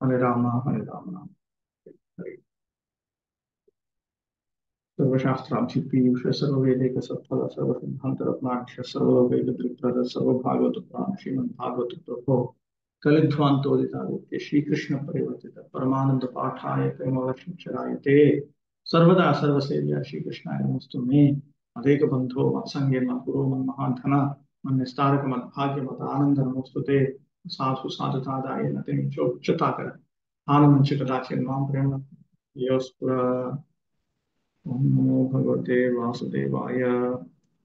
Hare Rama, Hare Rama. Hare. सर्वशास्त्रार्थी Piyush सर्ववेदिक सत्फल सर्वसिद्धांत रत्नाक्ष सर्ववेद त्रिप्रद सर्वभागवत पुराण श्रीमद् भागवत प्रभो कलिध्वांतोदितादित्य श्री कृष्ण परिवर्तित परमानंद पाठाय प्रेमवशंचराय ते सर्वदा सर्वसेव्या श्री कृष्णाय नमस्तु मे अदेक बंधो मत्संगे मद्गुरो मन्महाधना मन्निस्तारक मद्भाग्य मत आनंद नमोस्तुते साधु साधुतादाय नते चोच्चता कर आनंद चिकदाचिन मां प्रेम योस्पुरा ओम नमो भगवते वासुदेवाय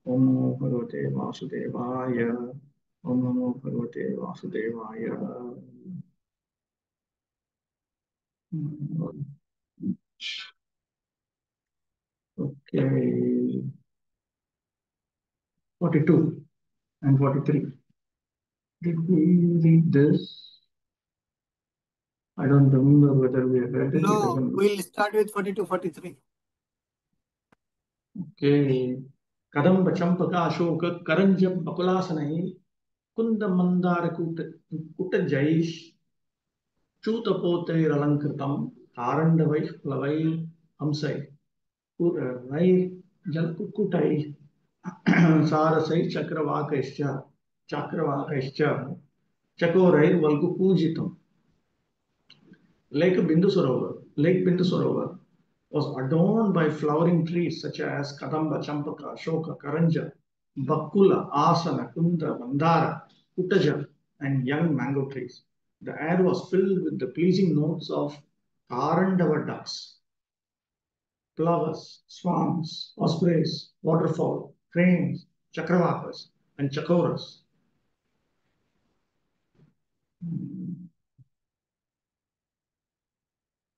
ओम नमो भगवते वासुदेवाय ओम नमो भगवते वासुदेवाय Okay, 42 and 43. Did we read this? I don't remember whether we have read it. It No, doesn't. we'll start with 42, 43. Okay. कदम्ब चंपक अशोक करंज बकुलासनहि कुंद मंदार कुट Jaish चूतपोतैरलंकृतं कारण्डवैः प्लवैः हंसैः जलकुक्कुटैः सारसैः चक्रवाकैश्च चकोरैर्वल्गुपूजितम्. Lake Bindu was adorned by flowering trees such as Kadamba, Champaka, Ashoka, Karanja, Bakula, Asana, Kunda, Mandara, Kuttaja, and young mango trees. The air was filled with the pleasing notes of Karandava ducks, plovers, swans, ospreys, waterfowl, cranes, chakravakas, and chakoras.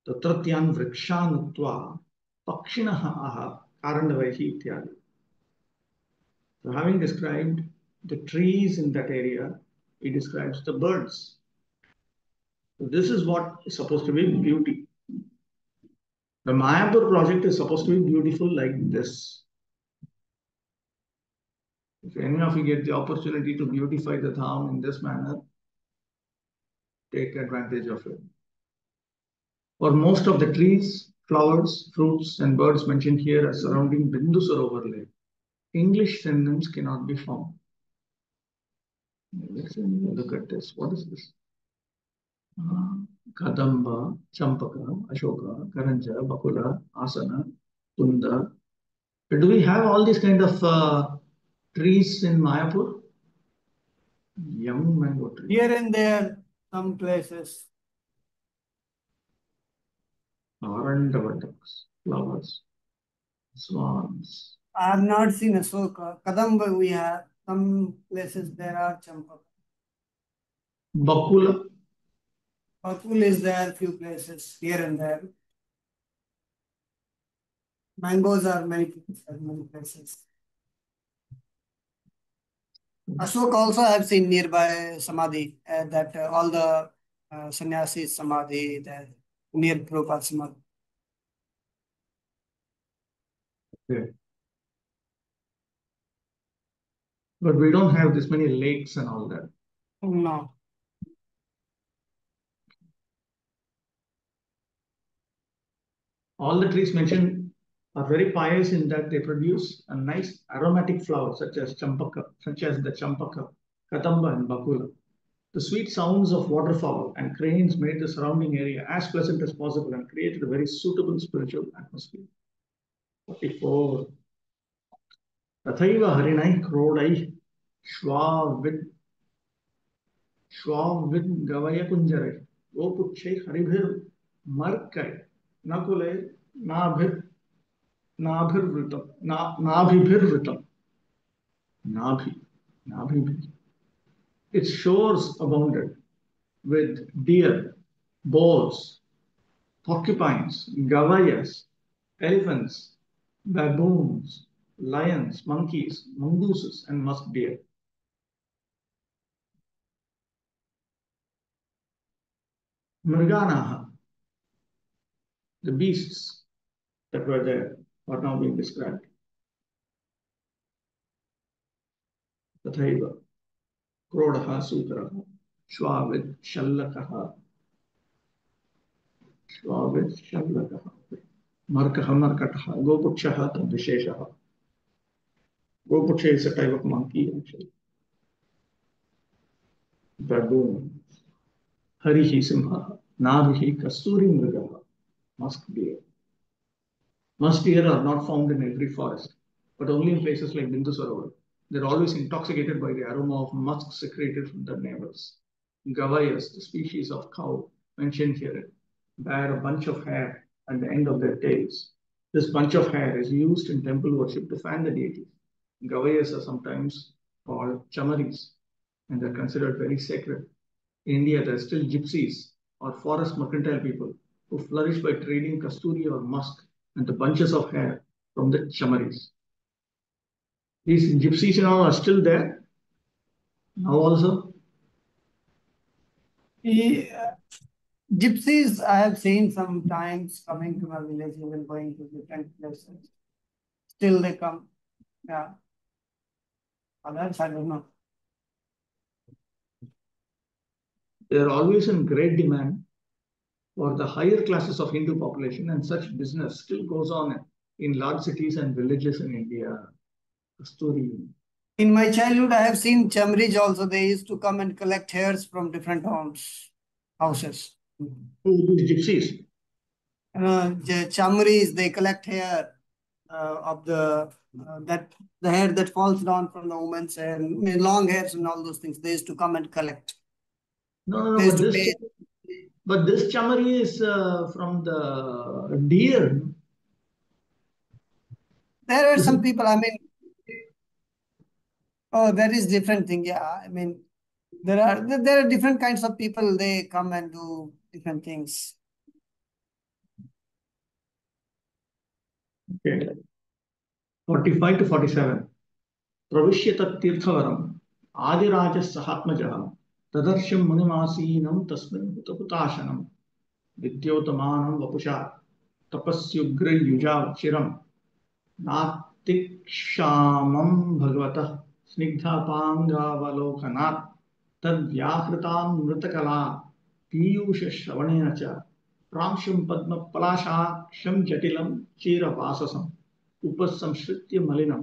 तत्रत्यान् वृक्षान् उक्त्वा पक्षिणः आह कारण्डवैः इत्यादि. So having described the trees in that area, he describes the birds. So this is what is supposed to be beauty. The Mayapur project is supposed to be beautiful like this. If any of you get the opportunity to beautify the town in this manner, take advantage of it. For most of the trees, flowers, fruits, and birds mentioned here are surrounding Bindu Sarovar Lake. English synonyms cannot be found. Let's look at this. What is this? Kadamba, Champaka, Ashoka, Karanja, Bakula, Asana, Kunda. Do we have all these kind of trees in Mayapur? Young mango trees. Here and there, some places. Arandava ducks, flowers, swans. I have not seen Asoka. Kadamba we have. Some places there are Champaka. Bakula. Bakul is there, few places here and there. Mangoes are many places. Ashok also I have seen nearby Samadhi, that all the sannyasis Samadhi, that near Prabhupada Samadhi. Okay. But we don't have this many lakes and all that. No. All the trees mentioned are very pious in that they produce a nice aromatic flower such as the champaka, kadamba, and bakula. The sweet sounds of waterfowl and cranes made the surrounding area as pleasant as possible and created a very suitable spiritual atmosphere. 44. तथैव हरिणैः क्रोडैः श्वाविद्गवयकुञ्जरैः गोपुच्छैः हरिभिर्मर्कैः नकुलैः नाभिभिर्वृतम्. Its shores abounded with deer, boars, porcupines, gavayas, elephants, baboons, lions, monkeys, mongooses, and musk deer. Mriganaha, the beasts that were there, are now being described. तथैव क्रोडः सूकरः श्वावित् शल्लकः Shvavichalavakah. Markah, Markatah, Gopukshaha, Tadvisheshaha. Gopuksha is a type of monkey, actually. Baboon. Harihi Simha. Navihi Kasturi Mrigaha. Musk deer. Musk deer are not found in every forest, but only in places like Bindusarovar. They're always intoxicated by the aroma of musk secreted from their neighbors. Gavayas, the species of cow mentioned here, bear a bunch of hair at the end of their tails. This bunch of hair is used in temple worship to fan the deities. Gavayas are sometimes called chamaris, and they're considered very sacred. In India, there are still gypsies or forest mercantile people who flourish by trading kasturi or musk and the bunches of hair from the chamaris. These gypsies and all are still there now also. Gypsies, I have seen sometimes coming to my village, even going to different places. Still they come. Yeah. Others, I don't know. They are always in great demand for the higher classes of Hindu population, and such business still goes on in large cities and villages in India. Kasturi. In my childhood, I have seen chamris also. They used to come and collect hairs from different houses. Who these gypsies? The chamris, they collect hair of the hair that falls down from the woman's hair, long hairs and all those things. They used to come and collect. No, They used to pay. but this chamari is from the deer. There are some people, I mean, oh, that is different thing. Yeah, I mean, there are different kinds of people. They come and do different things. Okay. 45 to 47. Pravishyata tirthavaram Adiraja sahatmajaha tadarsham munimasinam tasmin hutaputashanam vidyotamanam vapusha tapasyugra yuja chiram नातिक्षामं भगवतः स्निग्धपाङ्गावलोकनात् तद्व्याहृतां मृतकला पीयूषश्रवणेन च प्रांशुं पद्मपलाशाक्षं जटिलं चीरवाससम् उपसंश्रित्य मलिनं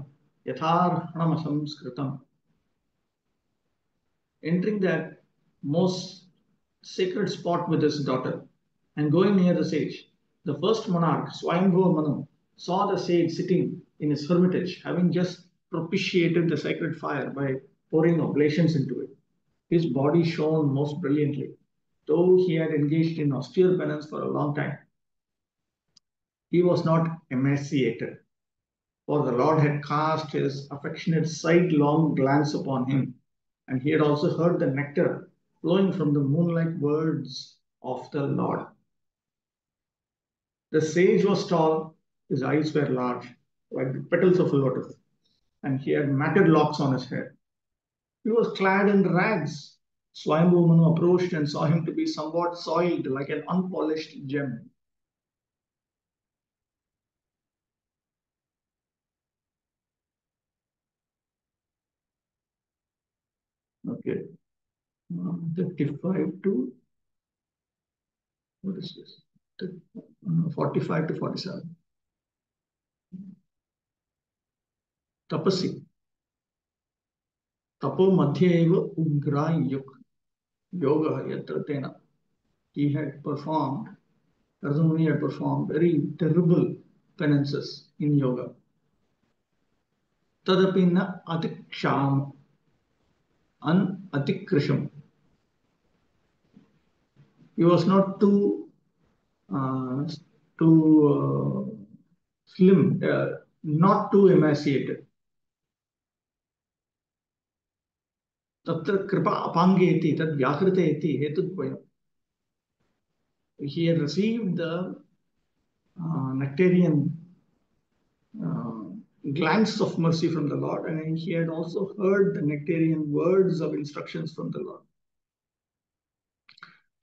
यथार्हणमसंस्कृतम्. Entering that most sacred spot with his daughter and going near the sage, the first monarch, Swayambhuva Manu, saw the sage sitting in his hermitage, having just propitiated the sacred fire by pouring oblations into it. His body shone most brilliantly, though he had engaged in austere penance for a long time. He was not emaciated, for the Lord had cast his affectionate sidelong glance upon him, and he had also heard the nectar flowing from the moonlight words of the Lord. The sage was tall, his eyes were large, like the petals of a lotus, and he had matted locks on his head. He was clad in rags. Swayambhu Manu approached and saw him to be somewhat soiled, like an unpolished gem. Okay. 55 to, what is this? 45 to 47. Tapasi. Tapo madhyeva ugra yoga yatra tena. He had performed, Arjuna had performed very terrible penances in yoga. Tadapi na atiksham an atikrisham. He was not uh, too slim, not too emaciated. Tatra kripa apangeti tad vyakriti hetudvayam. He had received the nectarian glance of mercy from the Lord, and he had also heard the nectarian words of instructions from the Lord.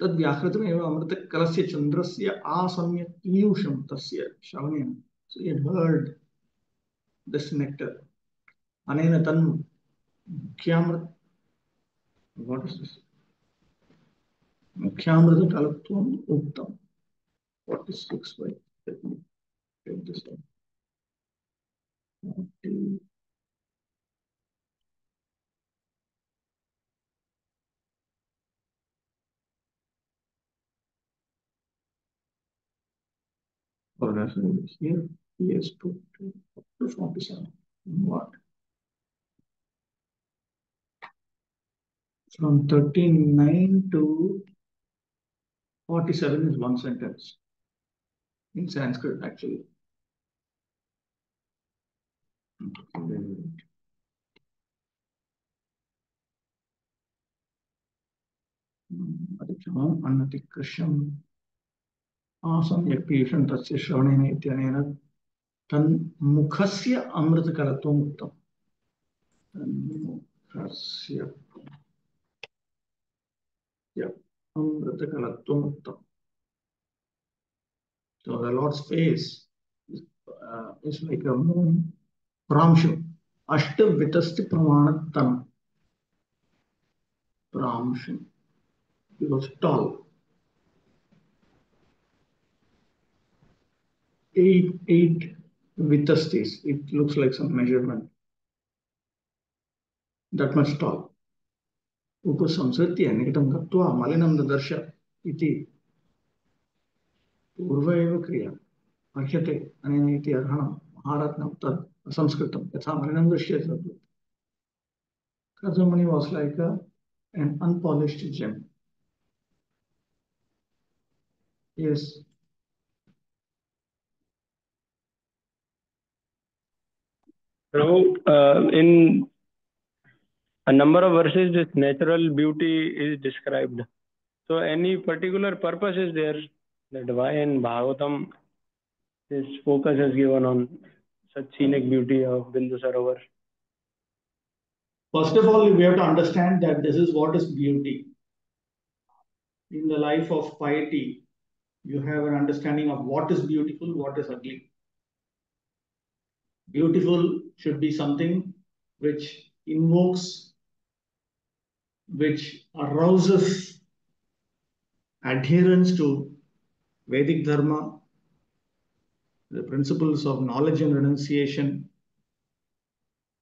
Tad vyakritameva amrita kalasya chandrasya asamya piyusham tasya shravanena. So he had heard this nectar. Anena tan mukhyamrit. What is this? Mukhyamrita kalatvam uktam. 46. Wait, let me take this down. 40. Oh, that's here. He has put 47. What? From 39 to 47 is one sentence in Sanskrit, actually. Adichamam anatikrisham asam yakpisham tasya shravanena ityanena tan mukhasya amritakalatvam uttam. Tan mukhasya amritakalatvam uttam. So the Lord's face is like a moon. Pramshu. Ashta vitasti pramanattam. Pramshu. He was tall. Eight vitastis. It looks like some measurement. That much tall. Upasamsritya nikitam gattva malinam dadarshya iti पूर्व एव क्रिया अर्ह्यते अनेन इति अर्हणं महारत्नं तद् संस्कृतं यथा मलिनं दृश्यते तद् Kazamani was like an unpolished gem. Yes. So, in a number of verses, this natural beauty is described. So, any particular purpose is there that why in Bhagavatam this focus is given on such scenic beauty of Bindu Sarovar? First of all, we have to understand that this is what is beauty. In the life of piety, you have an understanding of what is beautiful, what is ugly. Beautiful should be something which invokes, which arouses adherence to Vedic Dharma, the principles of knowledge and renunciation,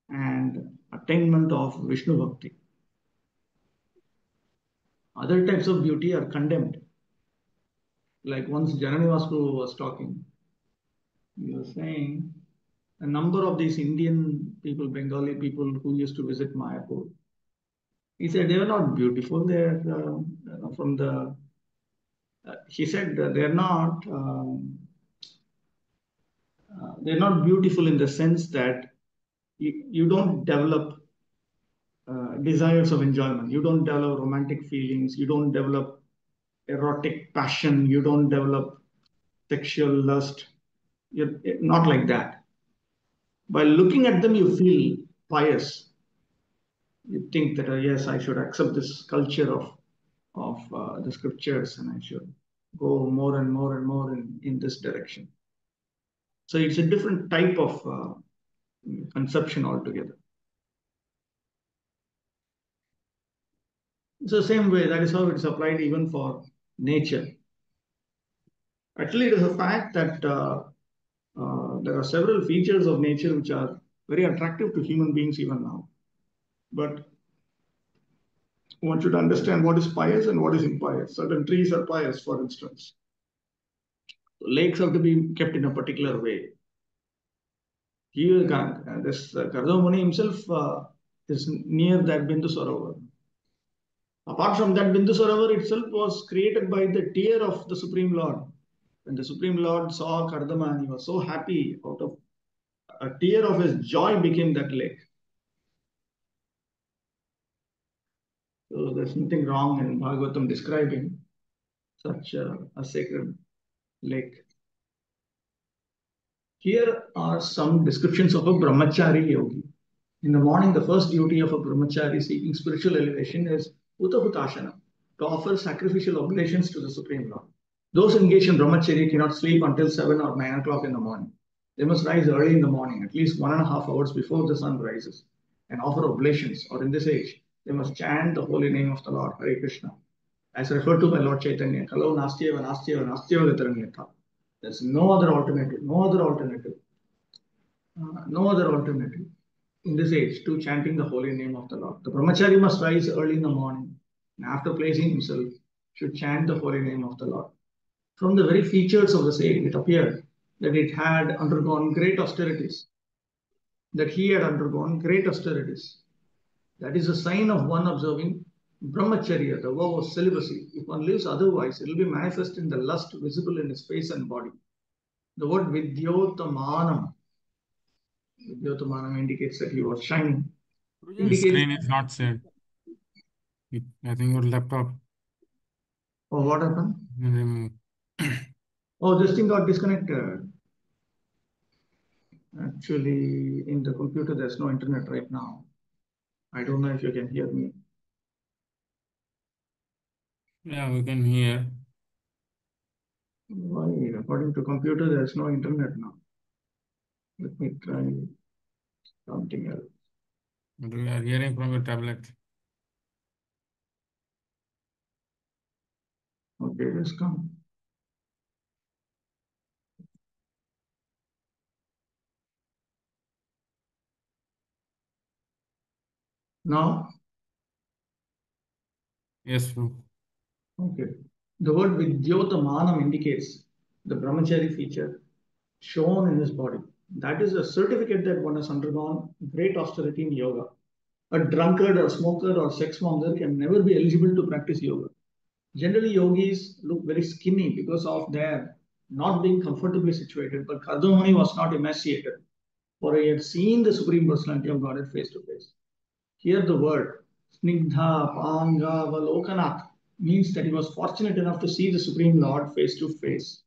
and attainment of Vishnu Bhakti. Other types of beauty are condemned. Like once Janani Vasku was talking, he was saying a number of these Indian people, Bengali people who used to visit Mayapur, he said they were not beautiful. They're from the, he said they're not beautiful in the sense that you don't develop desires of enjoyment. You don't develop romantic feelings. You don't develop erotic passion. You don't develop sexual lust. You're not like that. By looking at them, you feel pious. You think that, yes, I should accept this culture of the scriptures and I should go more and more and more in this direction. So it's a different type of conception altogether. It's the same way. That is how it's applied even for nature. Actually, it is a fact that there are several features of nature which are very attractive to human beings even now. But one should understand what is pious and what is impious. Certain trees are pious, for instance. Lakes have to be kept in a particular way. Here, this Kardama Muni himself is near that Bindu Sarovar. Apart from that, Bindu Sarovar itself was created by the tear of the Supreme Lord. When the Supreme Lord saw Kardama, he was so happy, out of a tear of his joy became that lake. So there's nothing wrong in Bhagavatam describing such a sacred lake. Here are some descriptions of a brahmachari yogi. In the morning, the first duty of a brahmachari seeking spiritual elevation is Uttahutasana, to offer sacrificial oblations to the Supreme Lord. Those engaged in brahmacharya cannot sleep until 7 or 9 o'clock in the morning. They must rise early in the morning, at least 1.5 hours before the sun rises, and offer oblations, or in this age, they must chant the holy name of the Lord, Hare Krishna, as referred to by Lord Chaitanya, Kalau Nastyeva, Nastyeva, Nastyeva Gataranyatha. There's no other alternative, no other alternative, no other alternative in this age to chanting the holy name of the Lord. The brahmachari must rise early in the morning and after placing himself should chant the holy name of the Lord. From the very features of the sage, it appeared that it had undergone great austerities, that he had undergone great austerities. That is a sign of one observing brahmacharya, the vow of celibacy. If one lives otherwise, it will be manifest in the lust visible in his face and body. The word vidyotamanam, vidyotamanam indicates that he was shining. The screen is not shared. I think your laptop. Oh, what happened? Remove. Oh, this thing got disconnected. Actually, in the computer, there's no internet right now. I don't know if you can hear me. Yeah, we can hear. Why? According to computer, there's no internet now. Let me try something else. But we are hearing from your tablet. Okay, let's come. Now, Yes, Prabhu. okay. The word Vidyotamanam indicates the brahmachari feature shown in his body. That is a certificate that one has undergone great austerity in yoga. A drunkard or smoker or sex monger can never be eligible to practice yoga. Generally, yogis look very skinny because of their not being comfortably situated, but Kardamani was not emaciated, for he had seen the Supreme Personality of Godhead face to face. Here, the word Snigdha Panga Valokanat means that he was fortunate enough to see the Supreme Lord face to face.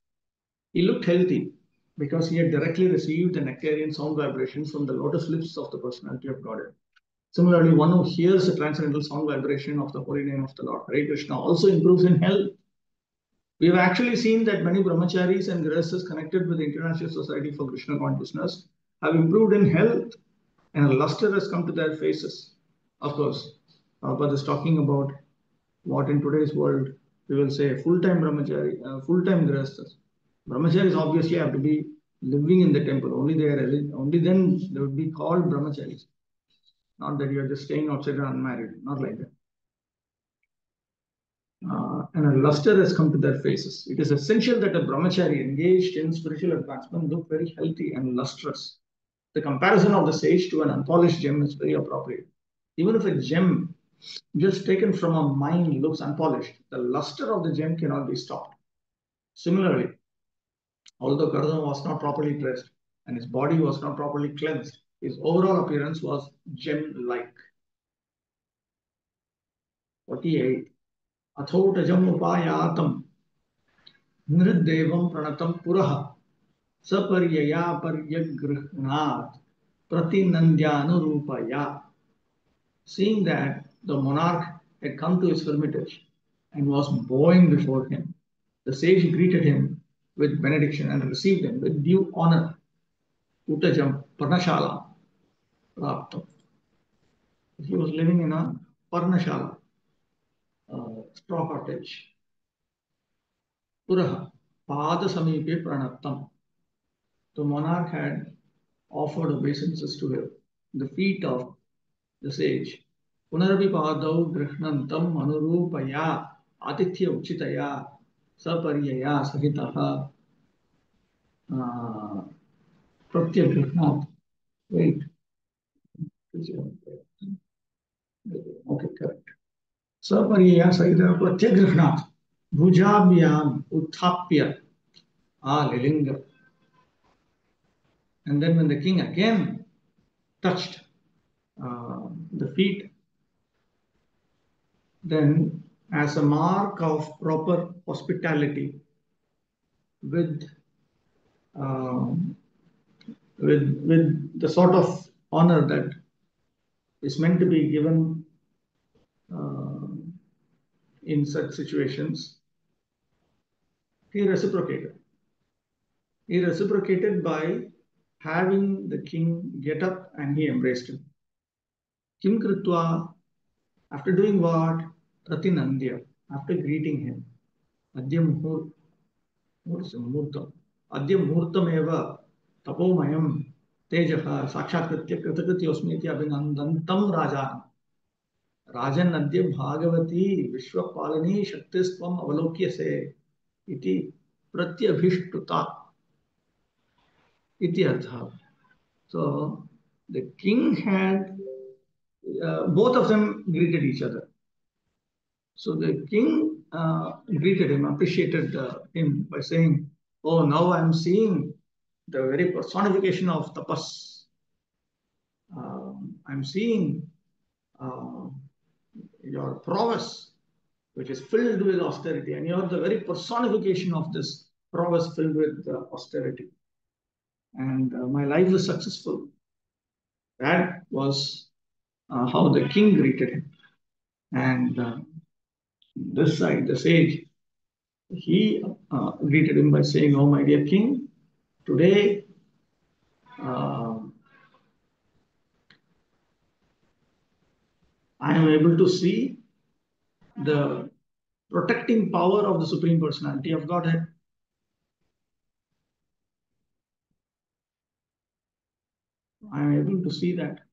He looked healthy because he had directly received the nectarian sound vibrations from the lotus lips of the Personality of Godhead. Similarly, one who hears the transcendental sound vibration of the holy name of the Lord, Hare Krishna, also improves in health. We have actually seen that many brahmacharis and grihasthas connected with the International Society for Krishna Consciousness have improved in health and a luster has come to their faces. Of course, Prabhupada is talking about what in today's world we will say full-time brahmachari, full-time grihasthas. Brahmacharis obviously have to be living in the temple. Only then they would be called brahmacharis. Not that you are just staying outside and unmarried. Not like that. And a luster has come to their faces. It is essential that a brahmachari engaged in spiritual advancement look very healthy and lustrous. The comparison of the sage to an unpolished gem is very appropriate. Even if a gem just taken from a mine looks unpolished, the luster of the gem cannot be stopped. Similarly, although Gauranga was not properly dressed and his body was not properly cleansed, his overall appearance was gem-like. 48. Athotajam upayatam nriddevam pranatam puraha saparyaya paryagrihnat pratinandyanurupaya. Seeing that the monarch had come to his hermitage and was bowing before him, the sage greeted him with benediction and received him with due honor. Utajam Parnashala Praptam. He was living in a Parnashala, straw cottage. Puraha Pada Samipe Pranattam. The monarch had offered obeisances to him, the feet of the sage. Punarapi Padau Grihnantam Anurupaya Atithya Uchitaya Saparyaya Sahitaha Pratyagrihnat. Wait. Okay, correct. Saparyaya Sahita Pratyagrihnat. Bhujabhyam Uthapya Lilinga. And then when the king again touched the feet, then as a mark of proper hospitality with the sort of honor that is meant to be given in such situations, he reciprocated. He reciprocated by having the king get up and he embraced him. Kim Kritva, after doing what? Pratinandya. after greeting him, Adyam Murtam, Adyam Murtam eva tapomayam tejaha sakshakritya kritakrityosmi iti abhinandantam rajan. Rajan Adya Bhagavati Vishwapalani Shaktistvam Avalokyase iti Pratyabhishtuta iti artha. So the king had both of them greeted each other. So the king greeted him, appreciated him by saying, "Oh, now I'm seeing the very personification of tapas. I'm seeing your prowess, which is filled with austerity, and you're the very personification of this prowess filled with austerity. And my life is successful." That was how the king greeted him. And this side, the sage, he greeted him by saying, "Oh, my dear king, today I am able to see the protecting power of the Supreme Personality of Godhead. I am able to see that."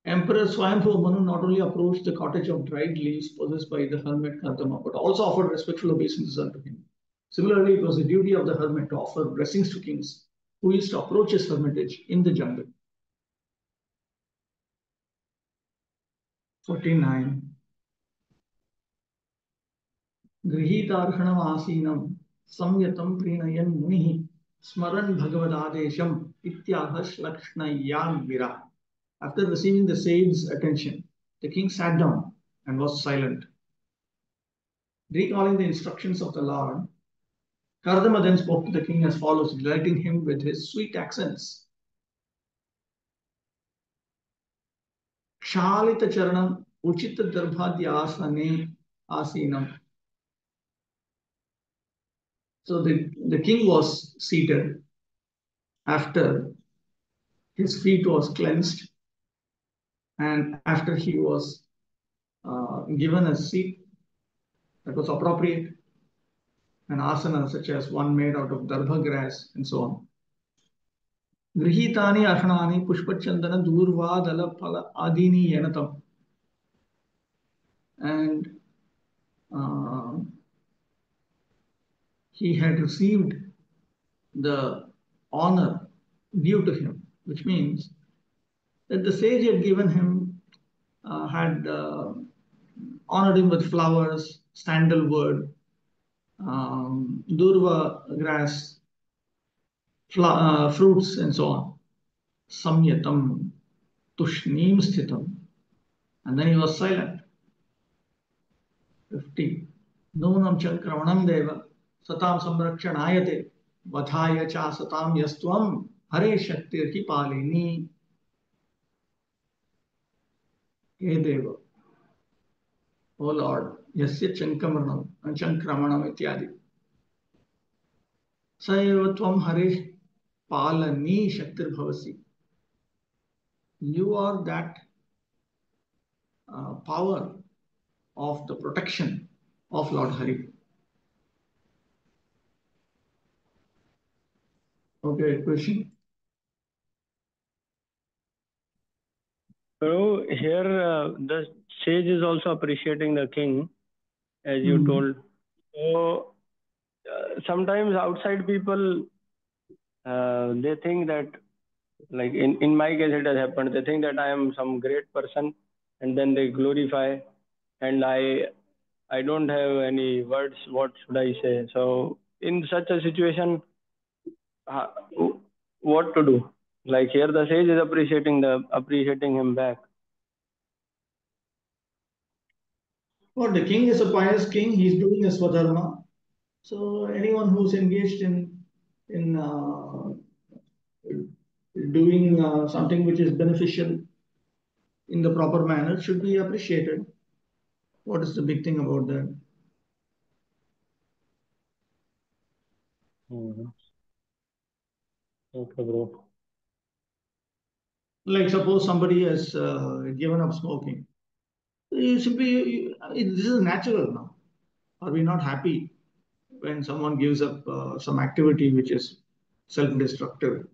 Emperor Swayambhu Manu not only approached the cottage of dried leaves possessed by the hermit Kardama, but also offered respectful obeisances unto him. Similarly, it was the duty of the hermit to offer blessings to kings who used to approach his hermitage in the jungle. 49. Grihitarhanam asinam samyatam prinayan munihi smaran bhagavadadesham ityaha shlakshnayam vira. After receiving the sage's attention, the king sat down and was silent. Recalling the instructions of the Lord, Kardama then spoke to the king as follows, delighting him with his sweet accents. Kshalita charanam uchita darbhadyasane asinam. So the king was seated after his feet was cleansed and after he was given a seat that was appropriate, an asana such as one made out of darbha grass and so on. Grihitani arhanani pushpachandana durvadala phala adini yenatam. And he had received the honor due to him, which means that the sage had given him, had honored him with flowers, sandalwood, durva grass, fruits, and so on. Samyatam, tushnim sthitam. And then he was silent. 50. Nunam chankravanam deva satam samrakshanayate vadhaya cha satam yastvam hare shaktir ki palini. He deva, O Lord, yasya chankramanam ityadi. Saeva tvam hare palani shaktir bhavasi. You are that power of the protection of Lord Hari. Okay, question. So here the sage is also appreciating the king, as you told. So sometimes outside people, they think that, like in my case it has happened, they think that I am some great person, and then they glorify, and I don't have any words, what should I say? So in such a situation, what to do? Like here the sage is appreciating him back. Well, the king is a pious king. He's doing a swadharma. So anyone who's engaged in doing something which is beneficial in the proper manner should be appreciated. What is the big thing about that? Okay, bro. Like suppose somebody has given up smoking This is natural now. Are we not happy when someone gives up some activity which is self-destructive?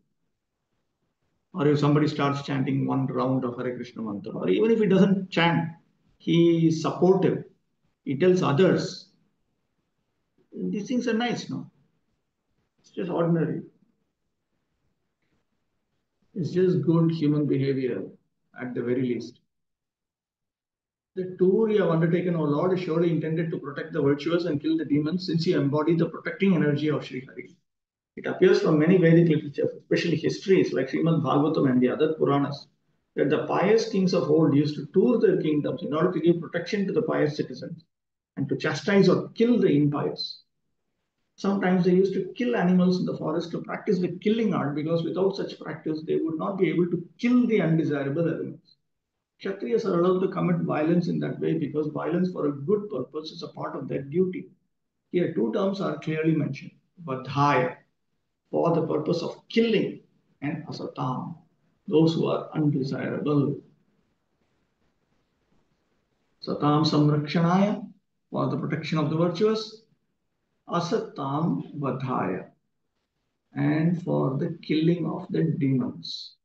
Or if somebody starts chanting one round of Hare Krishna mantra, or even if he doesn't chant, he is supportive. He tells others. These things are nice, no? It's just ordinary. It's just good human behavior at the very least. The tour you have undertaken, O Lord, is surely intended to protect the virtuous and kill the demons, since you embody the protecting energy of Sri Hari. It appears from many Vedic literatures, especially histories like Srimad Bhagavatam and the other Puranas, that the pious kings of old used to tour their kingdoms in order to give protection to the pious citizens and to chastise or kill the impious. Sometimes they used to kill animals in the forest to practice the killing art, because without such practice they would not be able to kill the undesirable elements. Kshatriyas are allowed to commit violence in that way because violence for a good purpose is a part of their duty. Here, two terms are clearly mentioned: vadhaya, for the purpose of killing, and asatam, those who are undesirable. Satam samrakshanaya, for the protection of the virtuous; asatam vadhaya, and for the killing of the demons.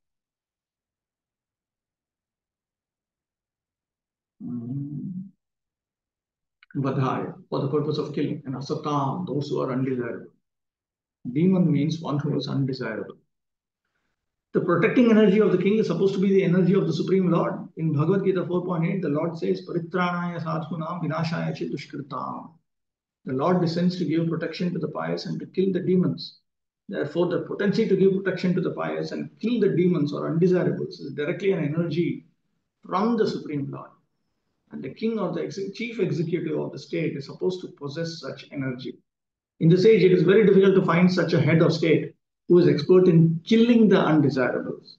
Vadhaya, for the purpose of killing, and asatam, those who are undesirable. Demon means one who is undesirable. The protecting energy of the king is supposed to be the energy of the Supreme Lord. In Bhagavad Gita 4.8, the Lord says, Paritranaya sadhunam vinashaya chidushkritam. The Lord descends to give protection to the pious and to kill the demons. Therefore, the potency to give protection to the pious and kill the demons or undesirables is directly an energy from the Supreme Lord. And the king or the chief executive of the state is supposed to possess such energy. In this age, it is very difficult to find such a head of state who is expert in killing the undesirables.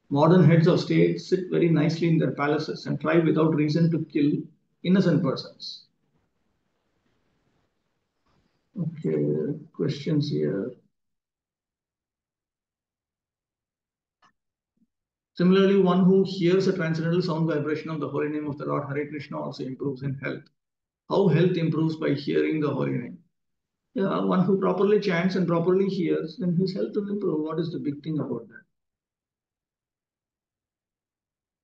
Modern heads of state sit very nicely in their palaces and try without reason to kill innocent persons. Okay, questions here. Similarly, one who hears a transcendental sound vibration of the holy name of the Lord Hare Krishna also improves in health. How health improves? By hearing the holy name. Yeah, one who properly chants and properly hears, then his health will improve. What is the big thing about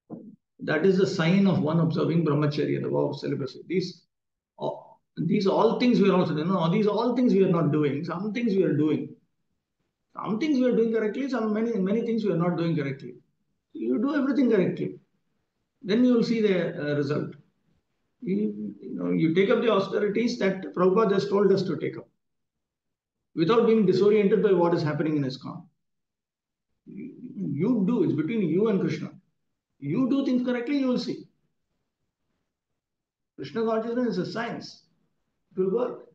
that? That is the sign of one observing brahmacharya, the vow of celibacy. These all things we are also doing. No, these all things we are not doing. Some things we are doing. Some things we are doing correctly. Many things we are not doing correctly. You do everything correctly, then you will see the result. You take up the austerities that Prabhupada just told us to take up, without being disoriented by what is happening in ISKCON. You do. It's between you and Krishna. You do things correctly, you will see. Krishna consciousness is a science. It will work.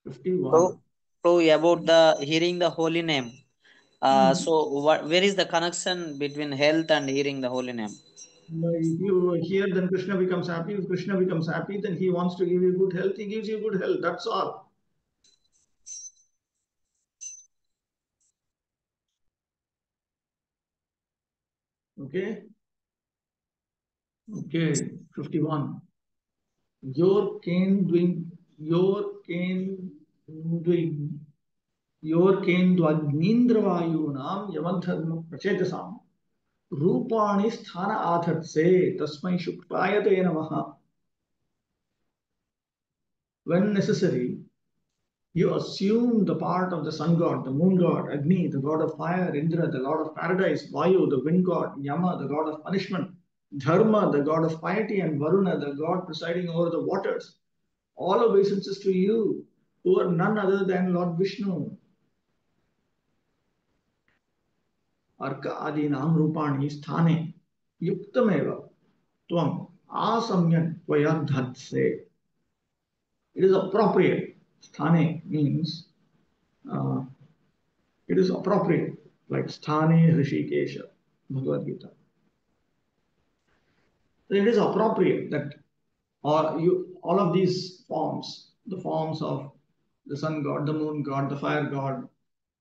51. So about the hearing the holy name. So where is the connection between health and hearing the holy name? If you hear, then Krishna becomes happy. If Krishna becomes happy, then he wants to give you good health. He gives you good health. That's all. Okay. Okay. 51. Your cane doing, your cane doing, your cane dvagnindravayunam yamantharma prachetasam rupani sthana athatse tasmai shuklayate namaha. When necessary, you assume the part of the sun god, the moon god, Agni, the god of fire, Indra, the lord of paradise, Vayu, the wind god, Yama, the god of punishment, Dharma, the god of piety, and Varuna, the god presiding over the waters. All obeisances to you, who are none other than Lord Vishnu. Arka adinam rupani sthane yuktameva tvam asamyan vayadhatse. It is appropriate. Sthane means it is appropriate, like Sthane Hrishikesha, Bhagavad Gita. So it is appropriate that all of these forms, the forms of the sun god, the moon god, the fire god,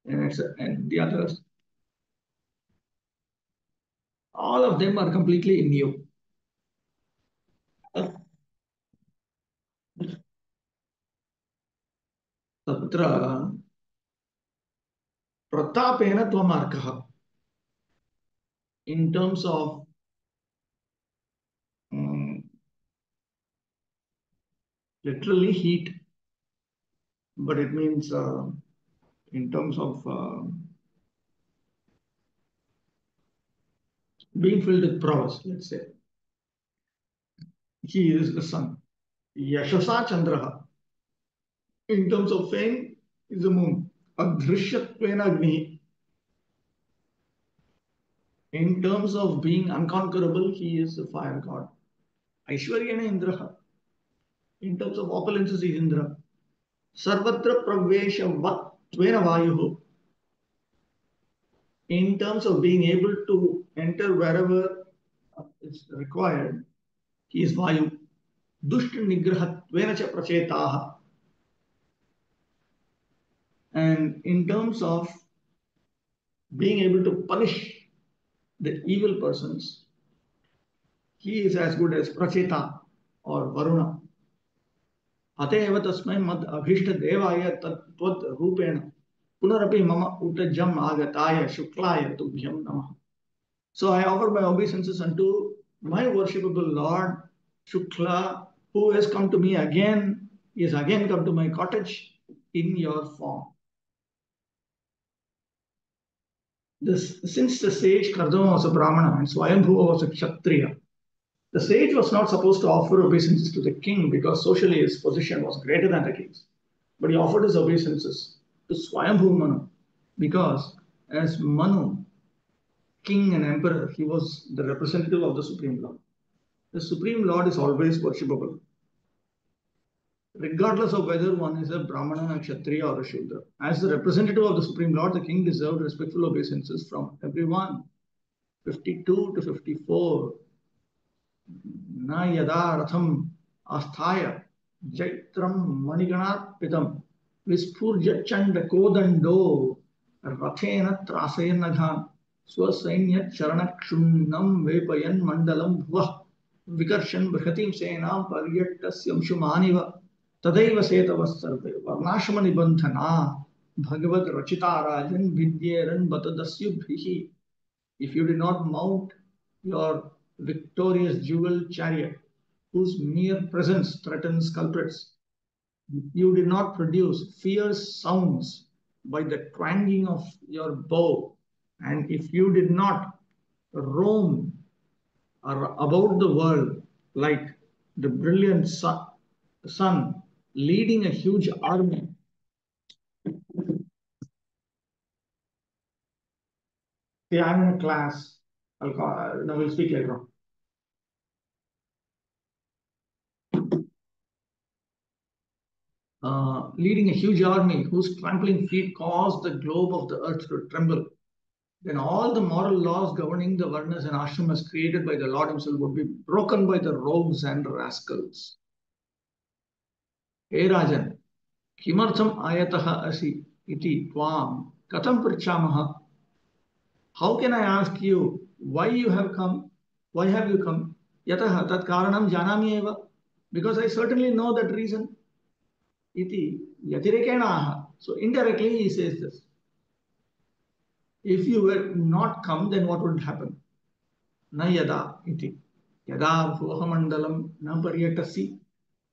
and the others, All of them are completely in you. तत्र प्रतापेन त्वमार्कः. In terms of literally heat, but it means in terms of being filled with prowess, let's say. He is the sun. Yashasa Chandraha. In terms of fame, is the moon. Adrishyattvena Agni. In terms of being unconquerable, he is the fire god. Aishwaryana Indraha. In terms of opulences, he is Indra. Sarvatra Pravesha Tvena Vayuhu. In terms of being able to enter wherever is required, he is Vayu. Dushta Nigrahatvena cha Prachetaha. And in terms of being able to punish the evil persons, he is as good as Pracheta or Varuna. Ateva tasmai mad abhishta devaya tvad rupena punarapi mama utajam agataya shuklaya tubhyam namah. So I offer my obeisances unto my worshipable Lord Shukla, who has come to me again. He has again come to my cottage in your form. Since the sage Kardama was a Brahmana and Swayambhuva was a Kshatriya, the sage was not supposed to offer obeisances to the king because socially his position was greater than the king's. But he offered his obeisances to Swayambhu Manu because as Manu, king and emperor, he was the representative of the Supreme Lord. The Supreme Lord is always worshipable, regardless of whether one is a Brahmana, a Kshatriya, or a Shudra. As the representative of the Supreme Lord, the king deserved respectful obeisances from everyone. 52 to 54. Na yada ratham asthaya jaitram maniganarpitam vispurja chanda kodando rathena trasayanagham swasainya charanakshunam vepayan mandalam bhuvah vikarshan brihatim senam paryatasyam shumaniva tadaiva setavas sarve varnashama nibandhana bhagavad rachita rajan vidyeran batadasyubhihi. If you did not mount your victorious jewel chariot, whose mere presence threatens culprits, you did not produce fierce sounds by the twanging of your bow, and if you did not roam about the world like the brilliant sun leading a huge army. See, I'm in a class. We'll speak later on. Leading a huge army whose trampling feet caused the globe of the earth to tremble, then all the moral laws governing the varnas and ashramas created by the Lord himself would be broken by the rogues and rascals. Hey Rajan, kimartham ayataha asi iti tvam katam prichamaha. How can I ask you why you have come? Why have you come? Yataha tat karanam janami eva. Because I certainly know that reason. Iti yatirekena. So indirectly he says this. If you were not come, then what would happen? Na yada iti. Yada bhuvamandalam na paryatasi.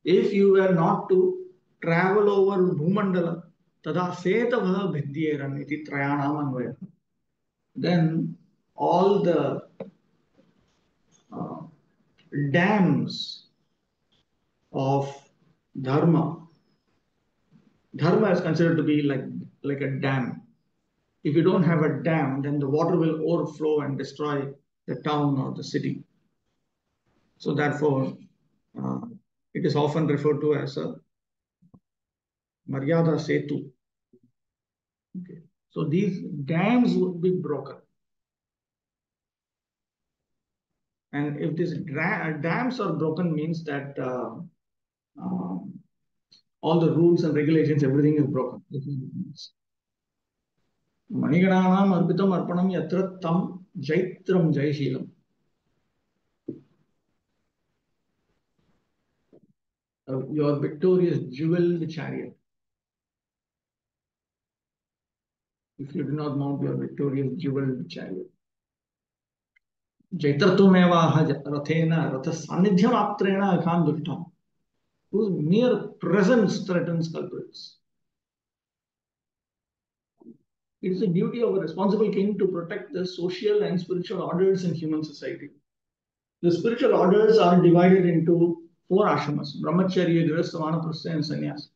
If you were not to travel over bhumandalam, tada setavah bhidyeram iti trayanam anvaya. Then all the dams of dharma is considered to be like a dam. If you don't have a dam, then the water will overflow and destroy the town or the city. So therefore, it is often referred to as a Maryada Setu. Okay. So these dams would be broken. And if these dams are broken, means that all the rules and regulations, everything is broken. Manigananam arpitam arpanam yatra tam Jaitram Jaishilam. Your victorious jeweled chariot. If you do not mount your victorious jeweled chariot. Jaitartumeva Rathena Ratha Sanidhyam Aptrena Khan Dutta. Whose mere presence threatens culprits. It is the duty of a responsible king to protect the social and spiritual orders in human society. The spiritual orders are divided into 4 ashramas: Brahmacharya, Grihastha, Vanaprastha, and Sannyas.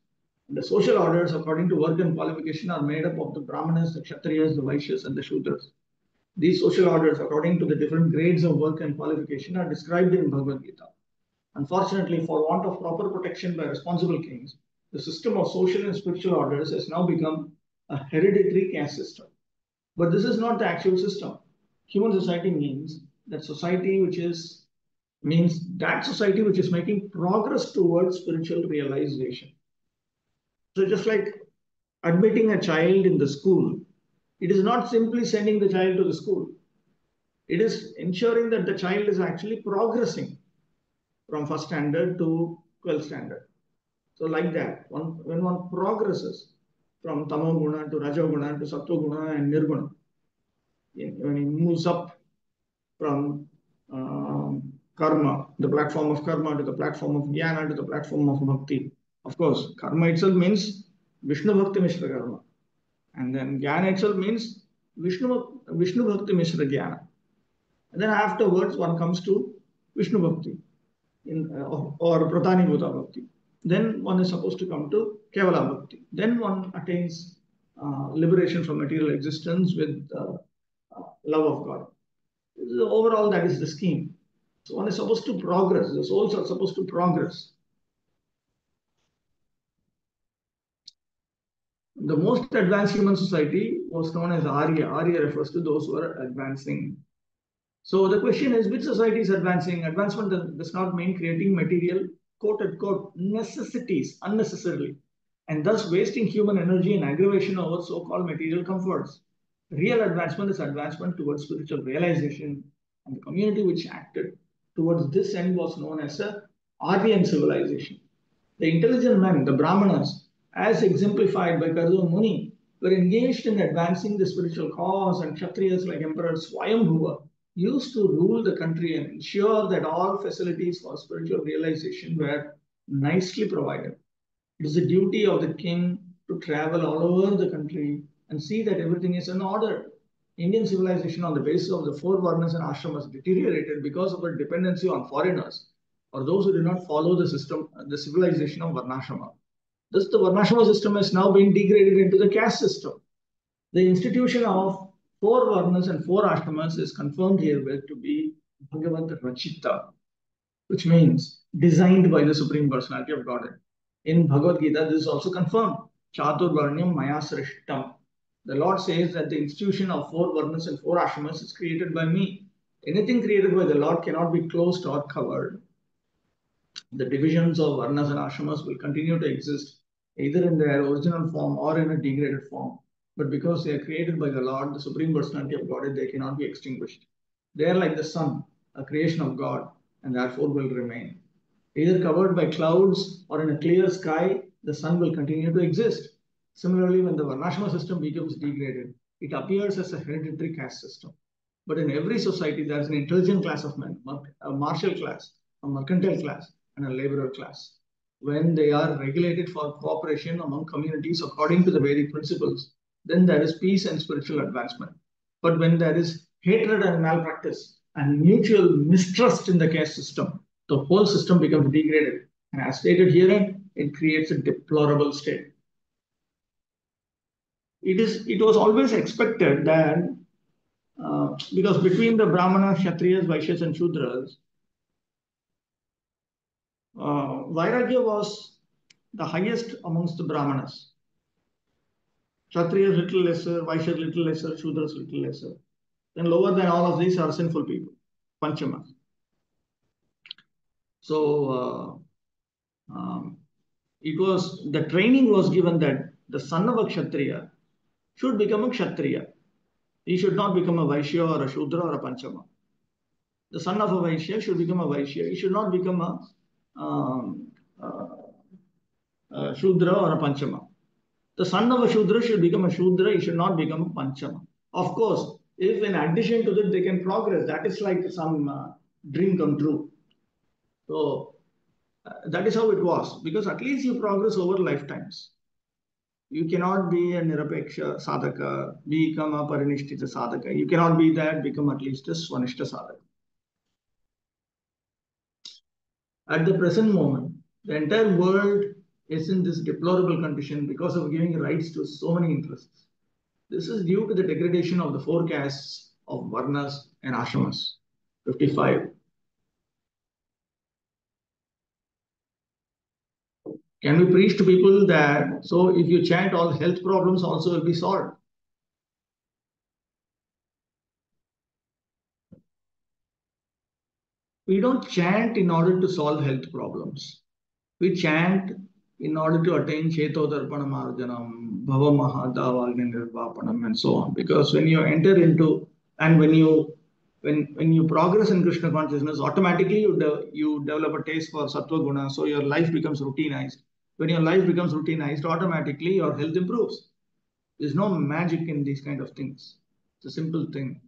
The social orders, according to work and qualification, are made up of the Brahmanas, the Kshatriyas, the Vaishyas, and the Shudras. These social orders, according to the different grades of work and qualification, are described in Bhagavad Gita. Unfortunately, for want of proper protection by responsible kings, the system of social and spiritual orders has now become a hereditary caste system. But this is not the actual system. Human society means that society which is making progress towards spiritual realization. So just like admitting a child in the school, it is not simply sending the child to the school. It is ensuring that the child is actually progressing from first standard to 12th standard. So like that, when one progresses from Tamoguna to Rajoguna to Sattoguna and Nirguna, when he moves up from karma, the platform of karma, to the platform of jnana, to the platform of bhakti. Of course, karma itself means Vishnu Bhakti Mishra Karma. And then jnana itself means Vishnu Bhakti Mishra Jnana. And then afterwards, one comes to Vishnu Bhakti or Pratani Bhuta Bhakti. Then one is supposed to come to Kevala Bhakti. Then one attains liberation from material existence with love of God. Overall, that is the scheme. So one is supposed to progress. The souls are supposed to progress. The most advanced human society was known as Arya. Arya refers to those who are advancing. So the question is, which society is advancing? Advancement does not mean creating material, quote unquote, necessities unnecessarily, and thus wasting human energy and aggravation over so-called material comforts. Real advancement is advancement towards spiritual realization, and the community which acted towards this end was known as a Aryan civilization. The intelligent men, the Brahmanas, as exemplified by Kardu Muni, were engaged in advancing the spiritual cause, and Kshatriyas like Emperor Swayambhuva used to rule the country and ensure that all facilities for spiritual realization were nicely provided. It is the duty of the king to travel all over the country and see that everything is in order. Indian civilization on the basis of the 4 varnas and ashramas deteriorated because of a dependency on foreigners or those who did not follow the system, the civilization of varnashrama. Thus, the varnashrama system has now been degraded into the caste system. The institution of 4 varnas and 4 ashramas is confirmed herewith to be Bhagavad Rachita, which means designed by the Supreme Personality of Godhead. In Bhagavad Gita, this is also confirmed. Chatur Varnyam Maya Srishtam. The Lord says that the institution of 4 varnas and 4 ashramas is created by me. Anything created by the Lord cannot be closed or covered. The divisions of varnas and ashramas will continue to exist either in their original form or in a degraded form. But because they are created by the Lord, the Supreme Personality of Godhead, they cannot be extinguished. They are like the sun, a creation of God, and therefore will remain. Either covered by clouds or in a clear sky, the sun will continue to exist. Similarly, when the Varnashrama system becomes degraded, it appears as a hereditary caste system. But in every society, there is an intelligent class of men, a martial class, a mercantile class, and a laborer class. When they are regulated for cooperation among communities according to the Vedic principles, then there is peace and spiritual advancement. But when there is hatred and malpractice and mutual mistrust in the caste system, the whole system becomes degraded. And as stated herein, it creates a deplorable state. It was always expected that because between the Brahmanas, Kshatriyas, Vaishyas, and Shudras, Vairagya was the highest amongst the Brahmanas. Kshatriyas little lesser, Vaishyas little lesser, Shudras little lesser. Then lower than all of these are sinful people, Panchamas. So the training was given that the son of a Kshatriya should become a Kshatriya. He should not become a Vaishya or a Shudra or a Panchama. The son of a Vaishya should become a Vaishya. He should not become a Shudra or a Panchama. The son of a Shudra should become a Shudra. He should not become a Panchama. Of course, if in addition to that they can progress, that is like some dream come true. So that is how it was, because at least you progress over lifetimes. You cannot be a Nirapeksha Sadhaka, become a Parinishtita Sadhaka. You cannot be that, become at least a Swanishta Sadhaka. At the present moment, the entire world is in this deplorable condition because of giving rights to so many interests. This is due to the degradation of the four castes of Varnas and Ashramas. 55. Can we preach to people that, so if you chant, all health problems also will be solved? We don't chant in order to solve health problems. We chant in order to attain Chetodarpana Marjanam, Bhava Mahadavagni Nirvapanam, and so on. Because when you enter into, and when you progress in Krishna consciousness, automatically you develop a taste for Sattva Guna, so your life becomes routinized. When your life becomes routinized, automatically your health improves. There's no magic in these kind of things. It's a simple thing.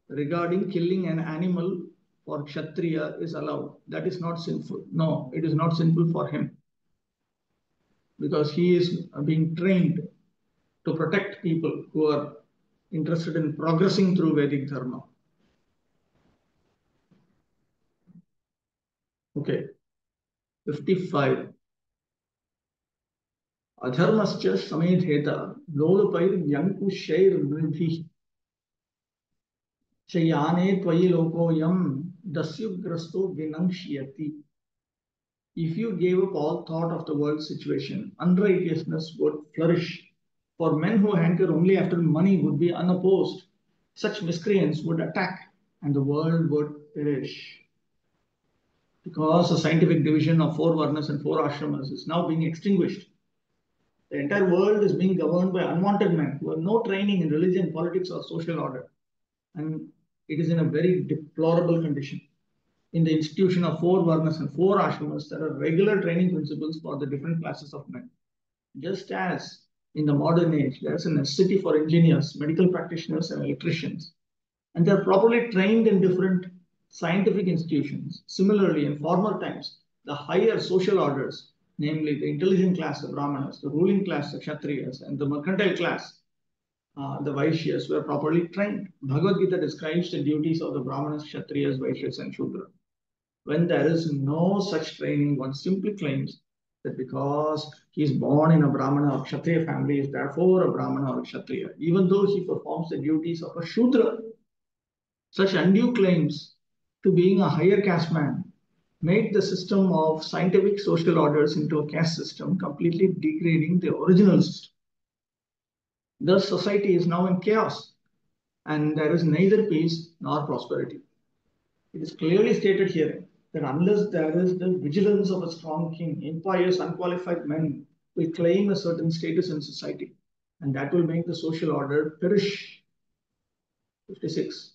Regarding killing an animal for Kshatriya is allowed. That is not sinful. No, it is not sinful for him, because he is being trained to protect people who are interested in progressing through Vedic Dharma. Okay. 55. Adharmascha samedheta lolupair yankushair mridhi Chayane tvayi lokoyam dasyugrasto vinangshyati. If you gave up all thought of the world situation, unrighteousness would flourish. For men who hanker only after money would be unopposed. Such miscreants would attack and the world would perish. Because the scientific division of four varnas and four ashramas is now being extinguished. The entire world is being governed by unwanted men who have no training in religion, politics, or social order. And it is in a very deplorable condition. In the institution of four varnas and four ashramas, there are regular training principles for the different classes of men. Just as in the modern age, there is a necessity for engineers, medical practitioners, and electricians, and they are properly trained in different scientific institutions. Similarly, in former times, the higher social orders, namely the intelligent class, the Brahmanas, the ruling class, the Kshatriyas, and the mercantile class, the Vaishyas, were properly trained. Bhagavad Gita describes the duties of the Brahmanas, Kshatriyas, Vaishyas, and Shudra. When there is no such training, one simply claims that because he is born in a Brahmana or Kshatriya family, is therefore a Brahmana or a Kshatriya, even though he performs the duties of a Shudra. Such undue claims to being a higher caste man made the system of scientific social orders into a caste system, completely degrading the original system. Thus, society is now in chaos, and there is neither peace nor prosperity. It is clearly stated here that unless there is the vigilance of a strong king, impious, unqualified men will claim a certain status in society, and that will make the social order perish. 56.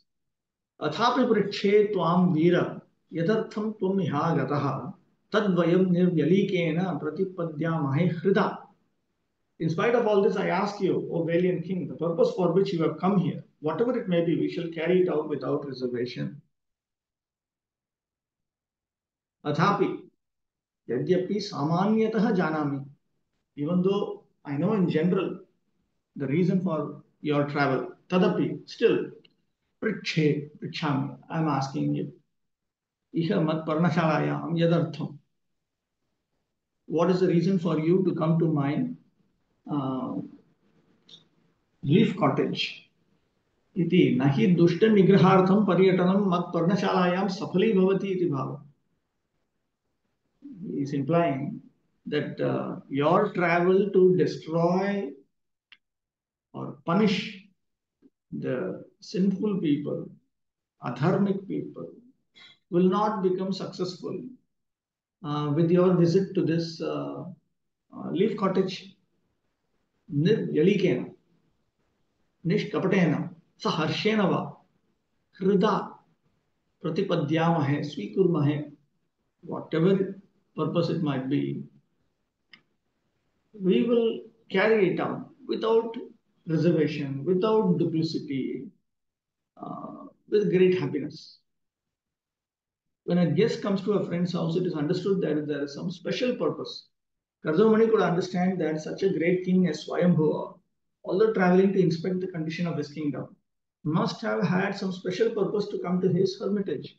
Athapi priche tvam vira yadartham tvam ihagataha tadvayam nirvyalikena pratipadyamahe hrida. In spite of all this, I ask you, O valiant king, the purpose for which you have come here, whatever it may be, we shall carry it out without reservation. Athapi, yadyapi samanyatah janami. Even though I know in general the reason for your travel, tadapi, still, prichami, I am asking you. Iha mat parnashalayam yadartham. What is the reason for you to come to my leaf cottage? Iti nahi dushta nigrahartham paryatanam mat parnashalayam safali bhavati iti bhava. He is implying that your travel to destroy or punish the sinful people, adharmic people, will not become successful with your visit to this leaf cottage. Yalikena. Nishkapatena, Saharshenava, Hrida, Pratipadyamahe, Swikurmahe, whatever purpose it might be, we will carry it out without reservation, without duplicity, with great happiness. When a guest comes to a friend's house, it is understood that there is some special purpose. Kardamani could understand that such a great king as Swayambhuva, although traveling to inspect the condition of his kingdom, must have had some special purpose to come to his hermitage.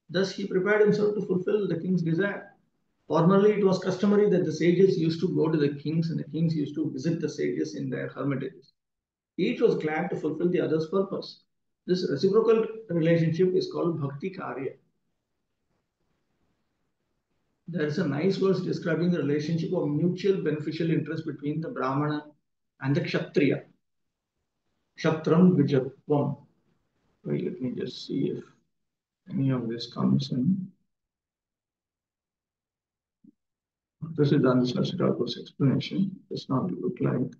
Thus, he prepared himself to fulfill the king's desire. Formerly, it was customary that the sages used to go to the kings and the kings used to visit the sages in their hermitages. Each was glad to fulfill the other's purpose. This reciprocal relationship is called Bhakti Karya. There is a nice verse describing the relationship of mutual beneficial interest between the Brahmana and the Kshatriya. Kshatram Vijatvam. Wait, let me just see if any of this comes in. This is the Sasitako's explanation. Does not look like.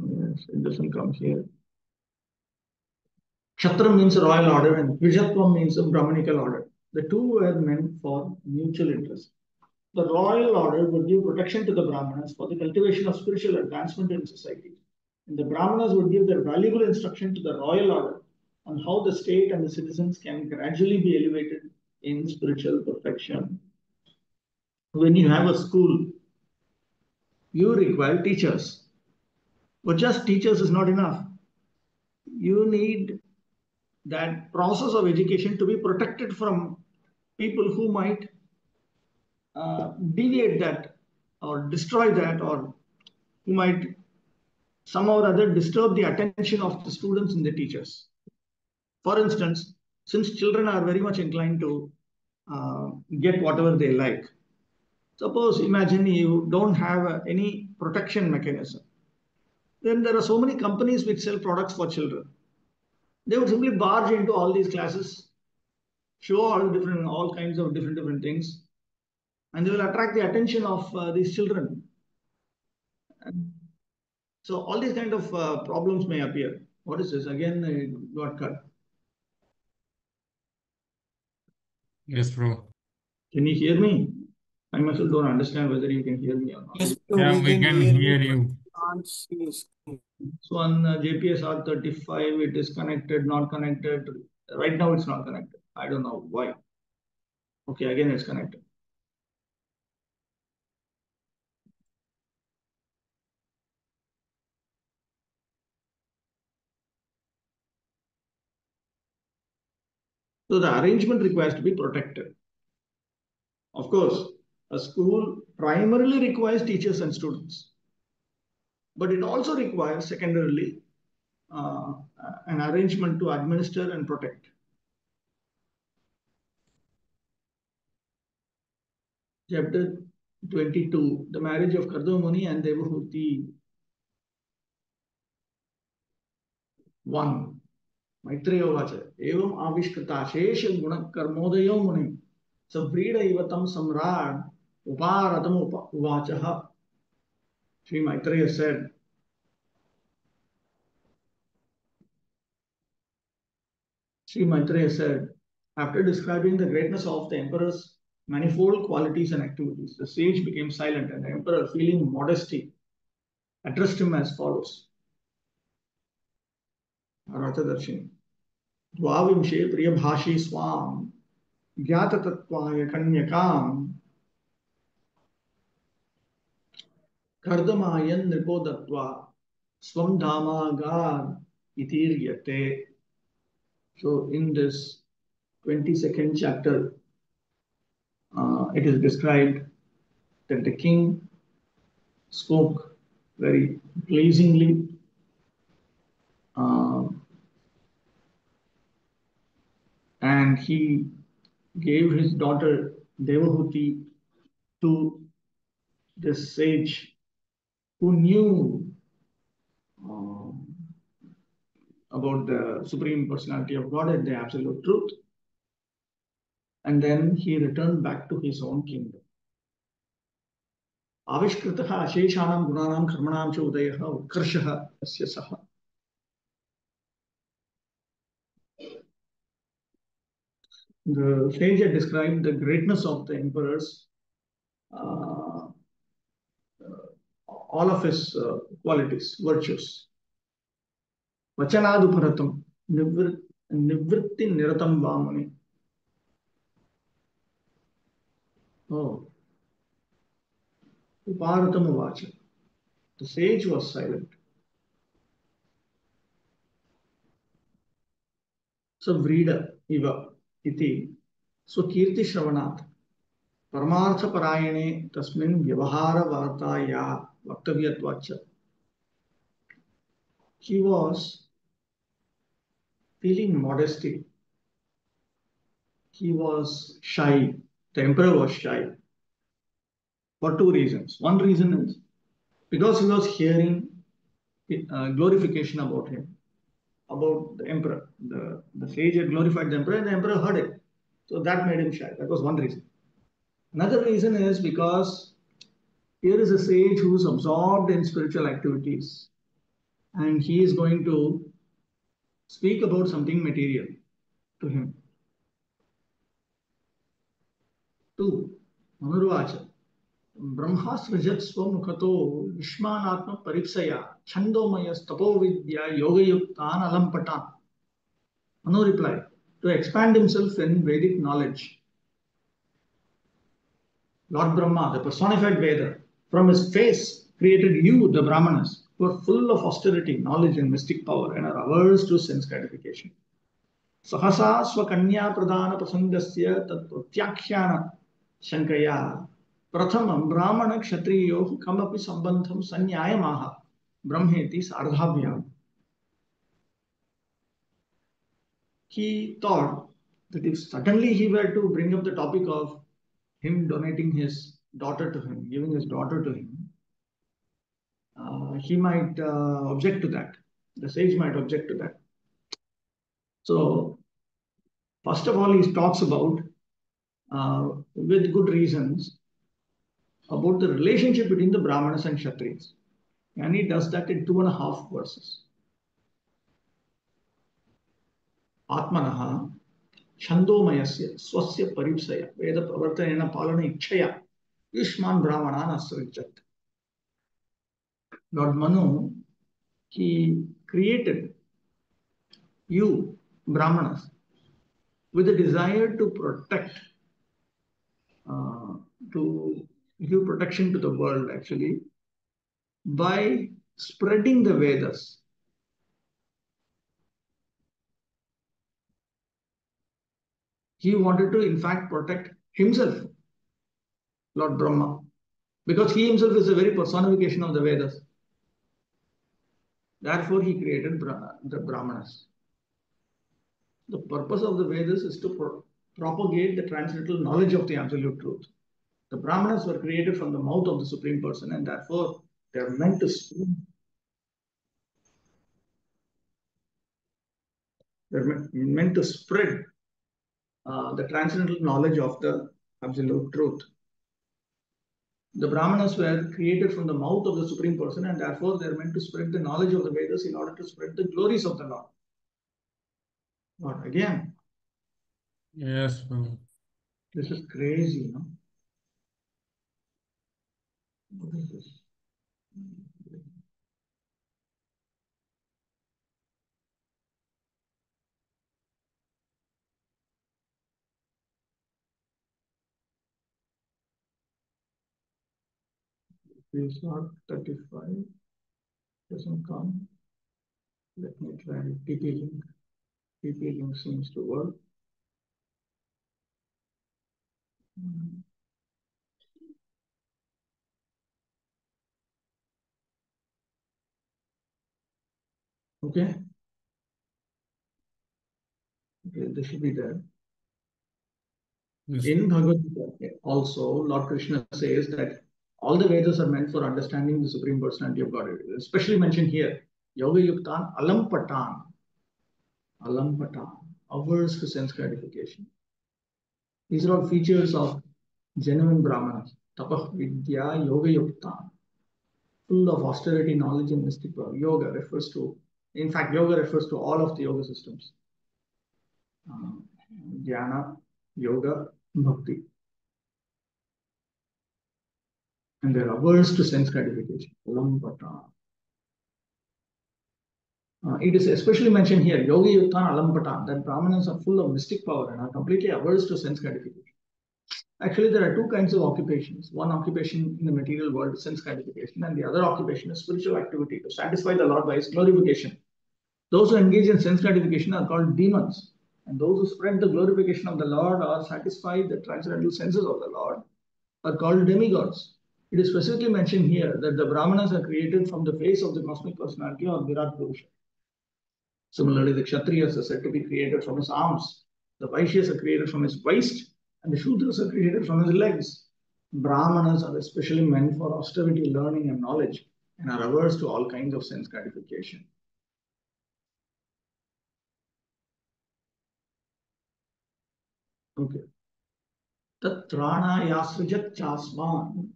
Yes, it doesn't come here. Kshatram means a royal order and Vijatvam means a Brahmanical order. The two were meant for mutual interest. The royal order would give protection to the Brahmanas for the cultivation of spiritual advancement in society. And the Brahmanas would give their valuable instruction to the royal order on how the state and the citizens can gradually be elevated in spiritual perfection. When you have a school, you require teachers. But just teachers is not enough. You need that process of education to be protected from people who might deviate that or destroy that, or who might somehow or other disturb the attention of the students and the teachers. For instance, since children are very much inclined to get whatever they like, suppose imagine you don't have any protection mechanism, then there are so many companies which sell products for children. They would simply barge into all these classes, show all kinds of different things, and they will attract the attention of these children. And so all these kind of problems may appear. What is this? Again, it got cut. Yes, bro. Can you hear me? I myself don't understand whether you can hear me or not. Yes, Yeah, we can hear you. you. Can't see his screen. So on JPS R35, it is connected, not connected. Right now, it's not connected. I don't know why. Okay, again, it's connected. So the arrangement requires to be protected. Of course, a school primarily requires teachers and students, but it also requires secondarily an arrangement to administer and protect. Chapter 22, the marriage of Kardamuni and Devahuti. 1. Maitreya Vacha. Evam Avishkrita Shesha Guna Karmodayo Munim. Savrida Ivatam Samrad Uparatam Uvachaha. Sri Maitreya said, after describing the greatness of the emperor's manifold qualities and activities, the sage became silent, and the emperor, feeling modesty, addressed him as follows. Rathadarshini. Dvavimshe priyabhashi swam gyatatatvaya kanyakam kardamayan nripodatva swam dhamagar itiryate. So in this 22nd chapter, it is described that the king spoke very pleasingly, and he gave his daughter Devahuti to this sage who knew about the Supreme Personality of Godhead, the Absolute Truth. And then he returned back to his own kingdom. आविष्कृतः अशेषाणां गुणानां कर्मणां च उदयः उत्कर्षः तस्य सः. The sage had described the greatness of the emperors, all of his qualities, virtues. Vachanaduparatam, nivritti niratam vamani. Oh, uparatam vacha. The sage was silent. So vrida iva iti swakirti shravanat paramartha parayane tasmin vyavahara vartaya vaktavyatvacha. He was feeling modesty. He was shy. The emperor was shy for two reasons. One reason is because he was hearing glorification about him, about the emperor. The sage had glorified the emperor and the emperor heard it. So that made him shy. That was one reason. Another reason is because here is a sage who is absorbed in spiritual activities and he is going to speak about something material to him. Two, Manurvacha. ब्रह्मास्त्रजत् स्वमुखतो युष्मानात्म परीक्षया छंदोमयस्तपो Vidya योगयुक्तान अलंपटान. Manu replied, to expand himself in Vedic knowledge. Lord Brahma, the personified Veda, from his face created you, the Brahmanas, who are full of austerity, knowledge, and mystic power, and are averse to sense gratification. Sahasa swakanya pradana prasangasya tat pratyakhyana shankaya प्रथमं ब्राह्मण क्षत्रियोः कमपि संबंधं संन्यायमाह ब्रह्मेति सार्धाभ्याम. He thought that if suddenly he were to bring up the topic of him donating his daughter to him, giving his daughter to him, he might object to that. The sage might object to that. So, first of all, he talks about, with good reasons, about the relationship between the Brahmanas and Kshatriyas. And he does that in 2.5 verses. Atmanaha Chandomayasya Swasya Paripsaya Veda Pravartanena Palana Ichaya Yushman Brahmanan Asrajat. Lord Manu, he created you, Brahmanas, with a desire to protect, to give protection to the world actually, by spreading the Vedas. He wanted to, in fact, protect himself, Lord Brahma, because he himself is a very personification of the Vedas. Therefore, he created the Brahmanas. The purpose of the Vedas is to propagate the transcendental knowledge of the absolute truth. The Brahmanas were created from the mouth of the Supreme Person, and therefore they are meant to spread. They're meant to spread the transcendental knowledge of the absolute truth. The Brahmanas were created from the mouth of the Supreme Person, and therefore they are meant to spread the knowledge of the Vedas in order to spread the glories of the Lord. What again? Yes, Prabhu. This is crazy, no? What is this? It's not 35. Doesn't come. Let me try TP link. TP link seems to work. Okay. Okay, this should be there. Yes. In Bhagavad Gita, also, Lord Krishna says that all the Vedas are meant for understanding the Supreme Personality of God. Especially mentioned here, Yoga Yuktan Alampatan. Alampatan, averse to sense gratification. These are all features of genuine Brahmanas. tapah vidya yoga yukta, full of austerity, knowledge, and mystic power. Yoga refers to, in fact, yoga refers to all of the yoga systems. Jnana, yoga, bhakti. And they're averse to sense gratification. Alampata. It is especially mentioned here, yoga yukta alampata, that Brahmanas are full of mystic power and are completely averse to sense gratification. Actually, there are two kinds of occupations. One occupation in the material world is sense gratification, and the other occupation is spiritual activity to satisfy the Lord by his glorification. Those who engage in sense gratification are called demons, and those who spread the glorification of the Lord or satisfy the transcendental senses of the Lord are called demigods. It is specifically mentioned here that the Brahmanas are created from the face of the cosmic personality or Virat Purusha. Similarly, the Kshatriyas are said to be created from his arms, the Vaishyas are created from his waist, and the Shudras are created from his legs. Brahmanas are especially meant for austerity, learning, and knowledge, and are averse to all kinds of sense gratification. Okay. Tatrānāyāsrajat chāsmān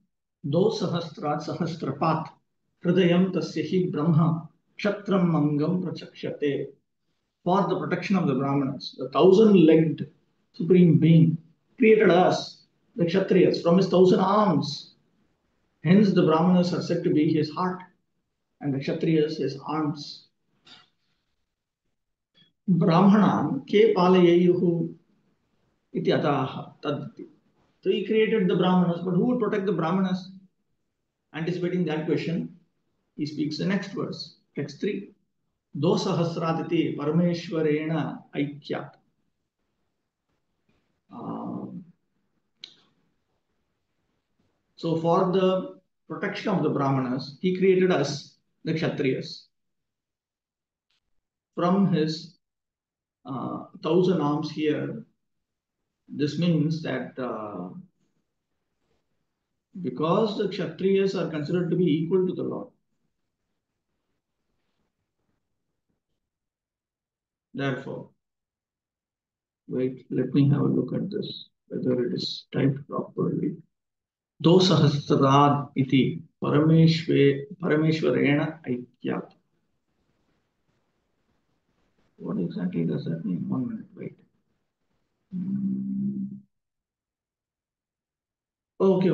dosahastrat sahasrapat hridayam tasya hi brahma kshatram mangam prachakshate. For the protection of the Brahmanas, the thousand-legged Supreme Being created us, the Kshatriyas, from his 1,000 arms. Hence, the Brahmanas are said to be his heart, and the Kshatriyas his arms. Brahmanan ke palayayuhu iti ataha tadati. So he created the Brahmanas, but who will protect the Brahmanas? Anticipating that question, he speaks the next verse, text 3. Dosahasraditi parameshwarena aikyat. So for the protection of the Brahmanas, he created us, the Kshatriyas, from his 1,000 arms here. This means that because the Kshatriyas are considered to be equal to the Lord, therefore, wait, let me have a look at this, whether it is typed properly. Dosahasrad iti parameshwarena aikyat. What exactly does that mean? 1 minute, wait. Okay.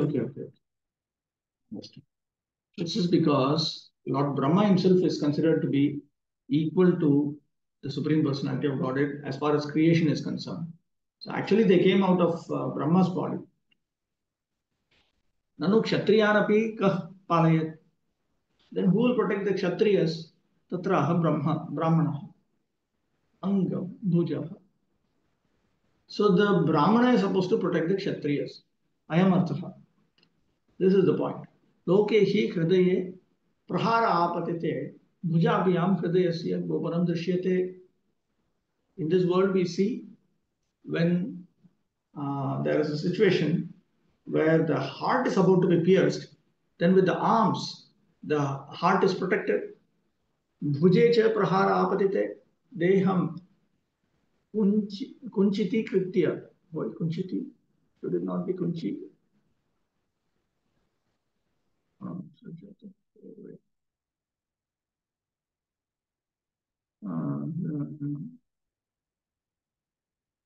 This is because Lord Brahma himself is considered to be equal to the Supreme Personality of Godhead as far as creation is concerned. So actually they came out of Brahma's body. Nanu kshatriyanapi kah palayat. Then who will protect the Kshatriyas? Tatraha Brahmana. Angam Bhujaha. So the Brahmana is supposed to protect the Kshatriyas. Ayam arthaha. This is the point. Loke hi hridaye prahara apatite bhujabhyam hridayasya goparam drishyate. In this world we see when there is a situation where the heart is about to be pierced, then with the arms the heart is protected. Bhuje cha prahara apatite deham kunchiti kritya. What kunchiti? Should it not be kunchi?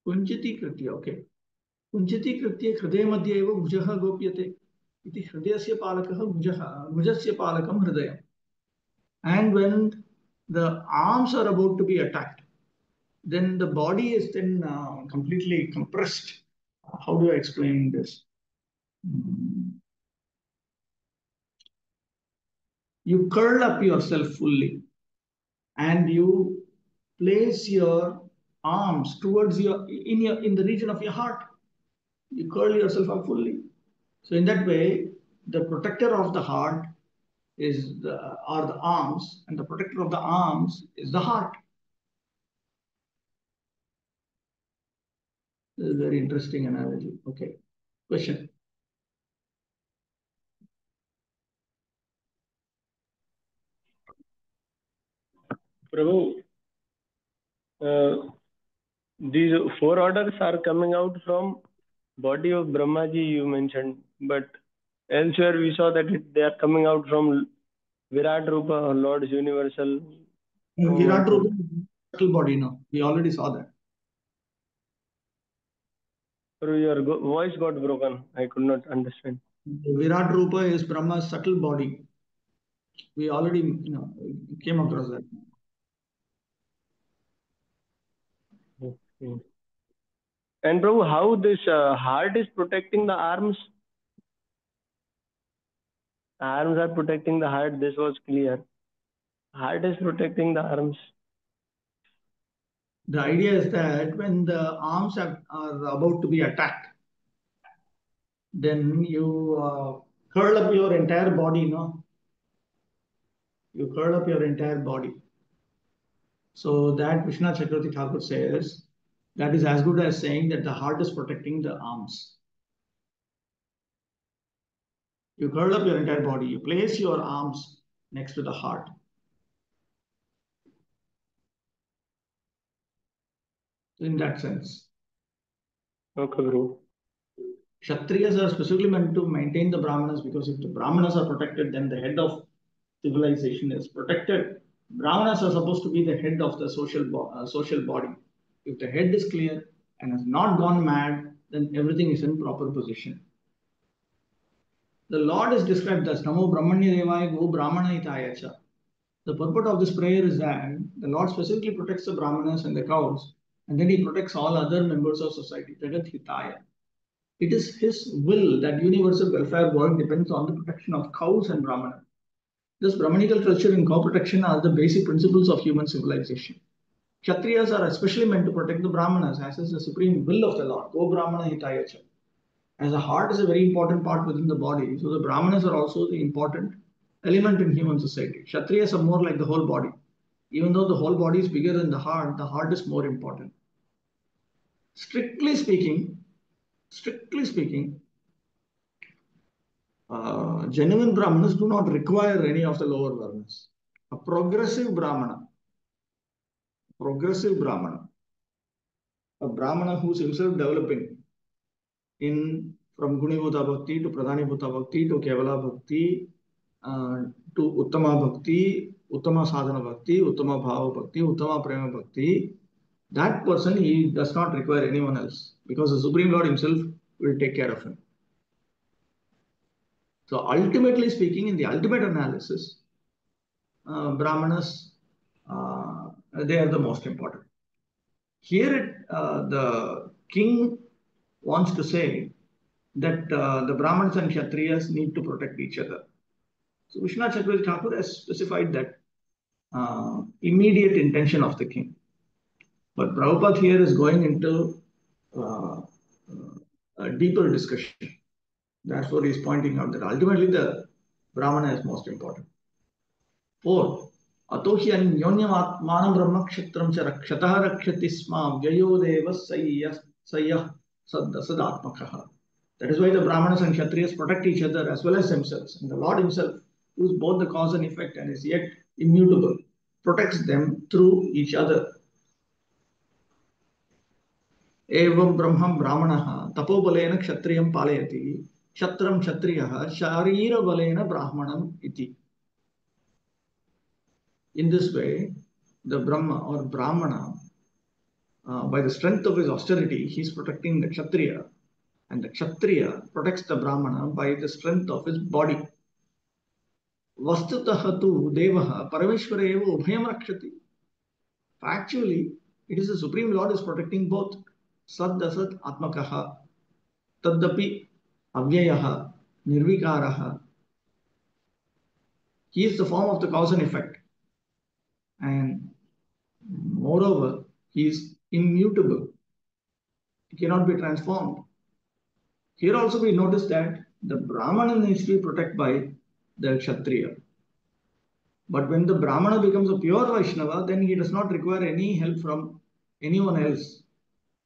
Kunchiti kritya, okay. Kunchiti kritya hriday madhya eva bhujaha gopyate. Iti hridayasya palakah bhujasya palakam hridayam. And when the arms are about to be attacked, then the body is then completely compressed. How do I explain this? You curl up yourself fully and you place your arms towards in the region of your heart. You curl yourself up fully. So in that way, the protector of the heart are the arms, and the protector of the arms is the heart. This is a very interesting analogy. Okay. Question. Prabhu, these 4 orders are coming out from body of Brahmaji you mentioned, but Elsewhere we saw that they are coming out from Virat Rupa, Lord's universal. Virat Rupa is subtle body, no? We already saw that. Your voice got broken. I could not understand. Virat Rupa is Brahma's subtle body. We already came across that. Okay. And Prabhu, how this heart is protecting the arms? Arms are protecting the heart. This was clear. Heart is protecting the arms. The idea is that when the arms are about to be attacked, then you curl up your entire body, no? You curl up your entire body. So that Vishnu Chakravarti Thakur says, that is as good as saying that the heart is protecting the arms. You curl up your entire body. You place your arms next to the heart. In that sense. Okay, Prabhu. Kshatriyas are specifically meant to maintain the Brahmanas, because if the Brahmanas are protected, then the head of civilization is protected. Brahmanas are supposed to be the head of the social body. If the head is clear and has not gone mad, then everything is in proper position. The Lord is described as Namo Brahmanya Devaya Go Brahmana Hitaya Cha. The purport of this prayer is that the Lord specifically protects the Brahmanas and the cows, and then He protects all other members of society. Jagat Hitaya. It is His will that universal welfare work depends on the protection of cows and Brahmana. This Brahmanical culture and cow protection are the basic principles of human civilization. Kshatriyas are especially meant to protect the Brahmanas, as is the supreme will of the Lord. Go Brahmana Hitaya Cha. As the heart is a very important part within the body, so the Brahmanas are also the important element in human society. Kshatriyas are more like the whole body. Even though the whole body is bigger than the heart is more important. Strictly speaking, genuine Brahmanas do not require any of the lower varnas. A progressive Brahmana, a Brahmana who is himself developing from Gunibhuta Bhakti to Pradhanibhuta Bhakti to Kevala Bhakti to Uttama Bhakti, Uttama Sadhana Bhakti, Uttama Bhava Bhakti, Uttama Prema Bhakti, that person, he does not require anyone else, because the Supreme Lord Himself will take care of him. So ultimately speaking, in the ultimate analysis, Brahmanas, they are the most important. Here the king wants to say that the Brahmanas and Kshatriyas need to protect each other. So Vishnu Chakravarti Thakur has specified that immediate intention of the king. But Prabhupada here is going into a deeper discussion. That's what he's pointing out, that ultimately the Brahmana is most important. 4. Atohi anyonyam atmanam brahma kshatram cha rakshatah rakshati sma vyayo deva sayyah sadatmakaha. That is why the Brahmanas and Kshatriyas protect each other as well as themselves. And the Lord Himself, who is both the cause and effect and is yet immutable, protects them through each other. Evam brahmam brahmanaha tapobalena kshatriyam palayati kshatram kshatriyaha sharira balena brahmanam iti. In this way, the Brahma or Brahmana, by the strength of his austerity, he is protecting the Kshatriya, and the Kshatriya protects the Brahmana by the strength of his body. Vastutaha tu devaha parameshvara eva ubhayam rakshati. Factually, it is the Supreme Lord is protecting both. Sad asat atmakaha tadapi avyayaha nirvikaraha. He is the form of the cause and effect. And moreover, he is immutable. He cannot be transformed. Here also we notice that the Brahmana needs to be protected by the Kshatriya. But when the Brahmana becomes a pure Vaishnava, then he does not require any help from anyone else.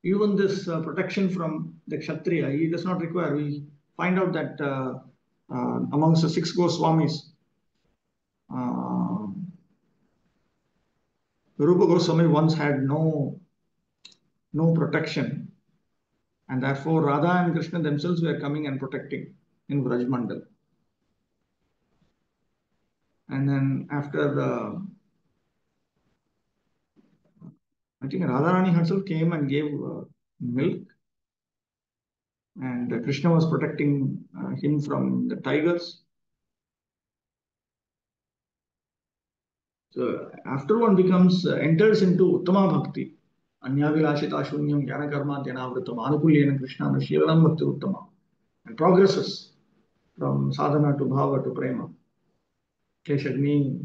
Even this protection from the Kshatriya, he does not require. We find out that amongst the 6 Goswamis, Rupa Goswami once had no protection, and therefore Radha and Krishna themselves were coming and protecting in Vraj Mandal. And then after the, I think Radharani herself came and gave milk, and Krishna was protecting him from the tigers. So after one becomes enters into Uttama Bhakti, Anyavilashita Shunyam Jnana Karma Dhyanavrtam Anukulyena Krishna Shilanam Bhakti Uttama, and progresses from sadhana to bhava to prema. Keshagni,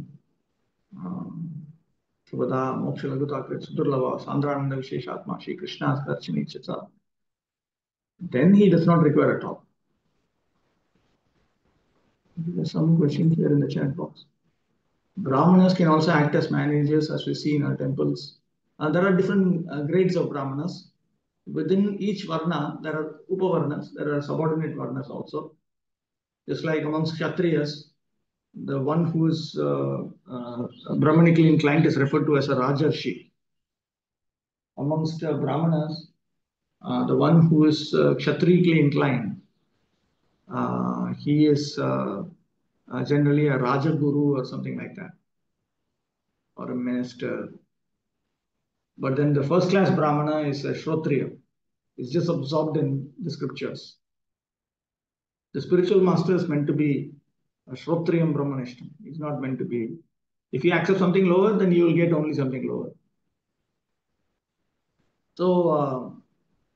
Subhada, Moksha Lagutaka, Sudurlava, Sandrananda Visheshatma, Shri Krishna's Darshini Chitsa. Then he does not require at all. There's some questions here in the chat box. Brahmanas can also act as managers, as we see in our temples. There are different grades of Brahmanas. Within each Varna, there are Upavarnas, there are subordinate Varnas also. Just like amongst Kshatriyas, the one who is Brahmanically inclined is referred to as a Rajarshi. Amongst Brahmanas, the one who is Kshatrically inclined, he is generally a Rajaguru or something like that, or a minister. But then the first class Brahmana is a Shrotriya. It's just absorbed in the scriptures. The spiritual master is meant to be a Shrotriyam Brahmanishtam. He's not meant to be. If you accept something lower, then you will get only something lower. So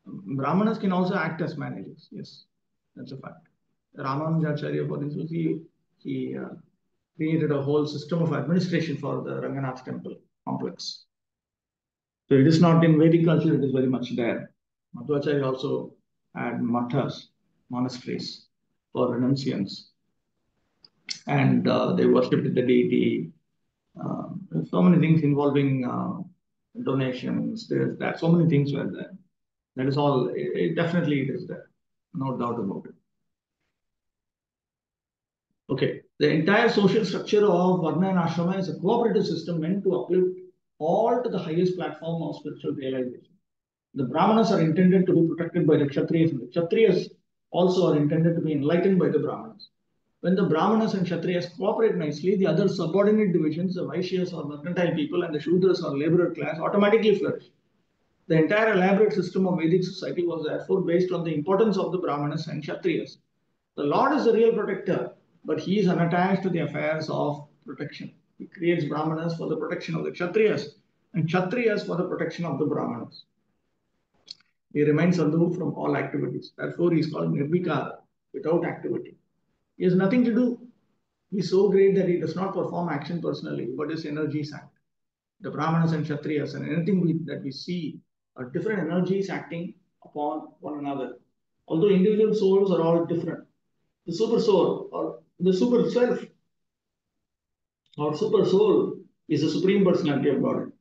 Brahmanas can also act as managers. Yes, that's a fact. Ramanujacharya, for instance, he created a whole system of administration for the Ranganath temple complex. So it is not in Vedic culture, it is very much there. Madhvacharya also had mathas, monasteries for renunciants. And they worshipped the deity. So many things involving donations, there's that. So many things were there. That is all, definitely it is there. No doubt about it. Okay, the entire social structure of Varna and Ashrama is a cooperative system meant to uplift all to the highest platform of spiritual realization. The Brahmanas are intended to be protected by the Kshatriyas, and the Kshatriyas also are intended to be enlightened by the Brahmanas. When the Brahmanas and Kshatriyas cooperate nicely, the other subordinate divisions, the Vaishyas or mercantile people and the Shudras or laborer class automatically flourish. The entire elaborate system of Vedic society was therefore based on the importance of the Brahmanas and Kshatriyas. The Lord is the real protector, but he is unattached to the affairs of protection. He creates Brahmanas for the protection of the Kshatriyas and Kshatriyas for the protection of the Brahmanas. He remains aloof from all activities. Therefore, he is called Nirvikara, without activity. He has nothing to do. He is so great that he does not perform action personally, but his energies act. The Brahmanas and Kshatriyas and anything that we see are different energies acting upon one another. Although individual souls are all different, the super soul or the super self or super soul is the supreme personality of God.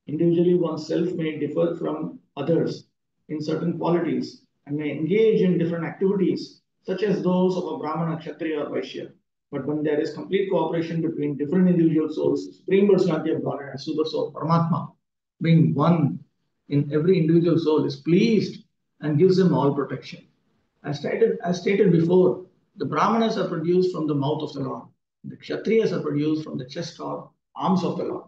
Individually, one's self may differ from others in certain qualities and may engage in different activities, such as those of a Brahmana, Kshatriya, or Vaishya. But when there is complete cooperation between different individual souls, the supreme personality of God and super soul, Paramatma, being one in every individual soul, is pleased and gives them all protection. As stated before, the Brahmanas are produced from the mouth of the Lord. The Kshatriyas are produced from the chest or arms of the Lord.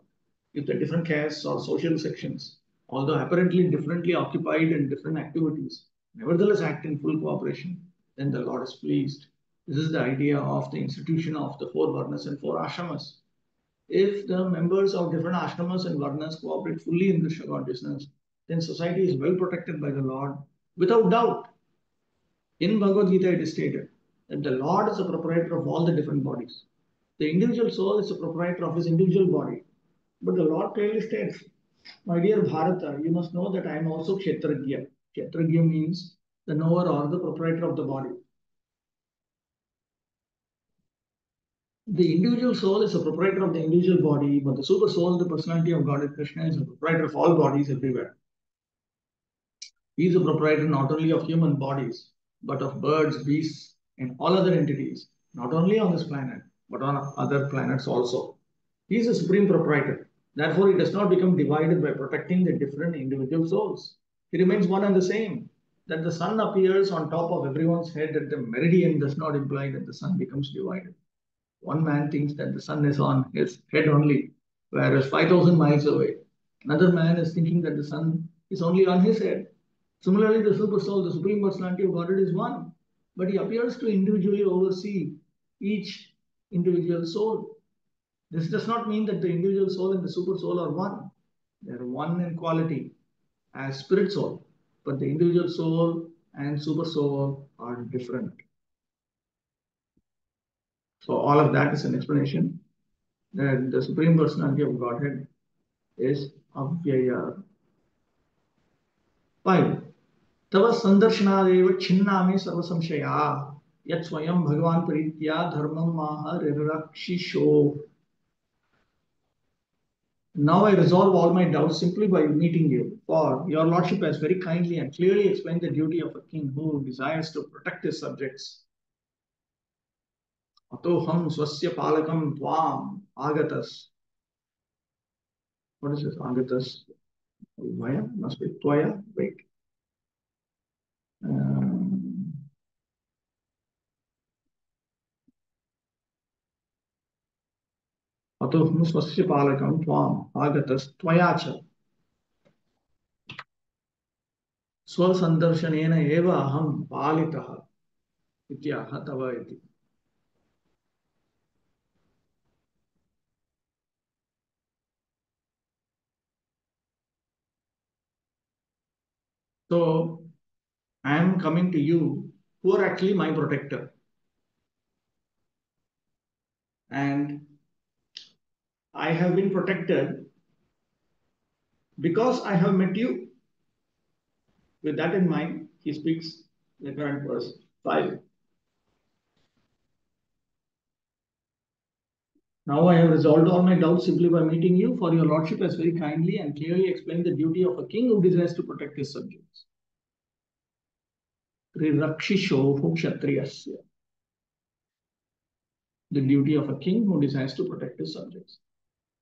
If the different castes or social sections, although apparently differently occupied in different activities, nevertheless act in full cooperation, then the Lord is pleased. This is the idea of the institution of the 4 Varnas and 4 Ashramas. If the members of different ashramas and Varnas cooperate fully in Krishna consciousness, then society is well protected by the Lord without doubt. In Bhagavad Gita, it is stated that the Lord is the proprietor of all the different bodies. The individual soul is the proprietor of his individual body. But the Lord clearly states, my dear Bharata, you must know that I am also Kshetragya. Kshetragya means the knower or the proprietor of the body. The individual soul is the proprietor of the individual body, but the super soul, the personality of God Krishna, is the proprietor of all bodies everywhere. He is the proprietor not only of human bodies, but of birds, beasts, and all other entities, not only on this planet, but on other planets also. He is the supreme proprietor. Therefore, he does not become divided by protecting the different individual souls. He remains one and the same. That the sun appears on top of everyone's head at the meridian does not imply that the sun becomes divided. One man thinks that the sun is on his head only, whereas 5,000 miles away. Another man is thinking that the sun is only on his head. Similarly, the super soul, the Supreme Personality of Godhead, is one, but he appears to individually oversee each individual soul. This does not mean that the individual soul and the super soul are one. They are one in quality as spirit soul, but the individual soul and super soul are different. So all of that is an explanation that the Supreme Personality of Godhead is Avyaya. 5. तव संदर्शनादेव छिन्नामे सर्वसंशया यत् स्वयं भगवान प्रीत्या धर्मं माह रिरक्षिषो. Now I resolve all my doubts simply by meeting you, for your lordship has very kindly and clearly explained the duty of a king who desires to protect his subjects. Atoham swasya palakam tvam agatas. What is this? Agatas? Maya? Must be Tvaya? Wait. Atoham swasya palakam tvam agatas tvaya cha. स्वसंदर्शनेन एव अहं पालितः इत्याह तव इति. So I am coming to you who are actually my protector, and I have been protected because I have met you. With that in mind, he speaks the current verse 5. Now I have resolved all my doubts simply by meeting you, for your lordship has very kindly and clearly explained the duty of a king who desires to protect his subjects. Rirakshishoho kshatriyasya. The duty of a king who desires to protect his subjects.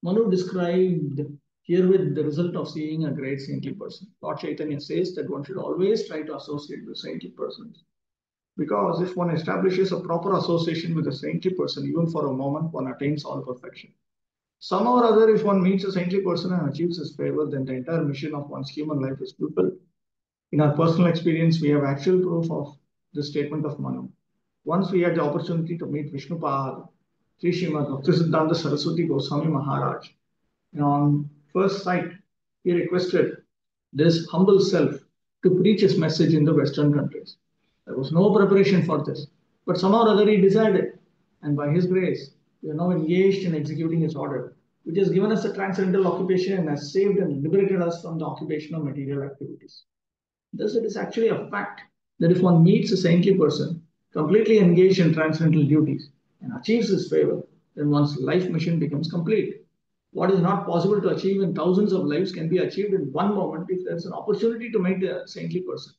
Manu described herewith the result of seeing a great saintly person. Lord Chaitanya says that one should always try to associate with saintly persons. Because if one establishes a proper association with a saintly person, even for a moment, one attains all perfection. Somehow or other, if one meets a saintly person and achieves his favor, then the entire mission of one's human life is fulfilled. In our personal experience, we have actual proof of this statement of Manu. Once we had the opportunity to meet Vishnupad, Sri Srimad Bhaktisiddhanta Saraswati Goswami Maharaj. And on first sight, he requested this humble self to preach his message in the Western countries. There was no preparation for this, but somehow or other he decided, and by his grace, we are now engaged in executing his order, which has given us a transcendental occupation and has saved and liberated us from the occupation of material activities. Thus, it is actually a fact that if one meets a saintly person, completely engaged in transcendental duties, and achieves his favor, then one's life mission becomes complete. What is not possible to achieve in thousands of lives can be achieved in one moment if there's an opportunity to meet a saintly person.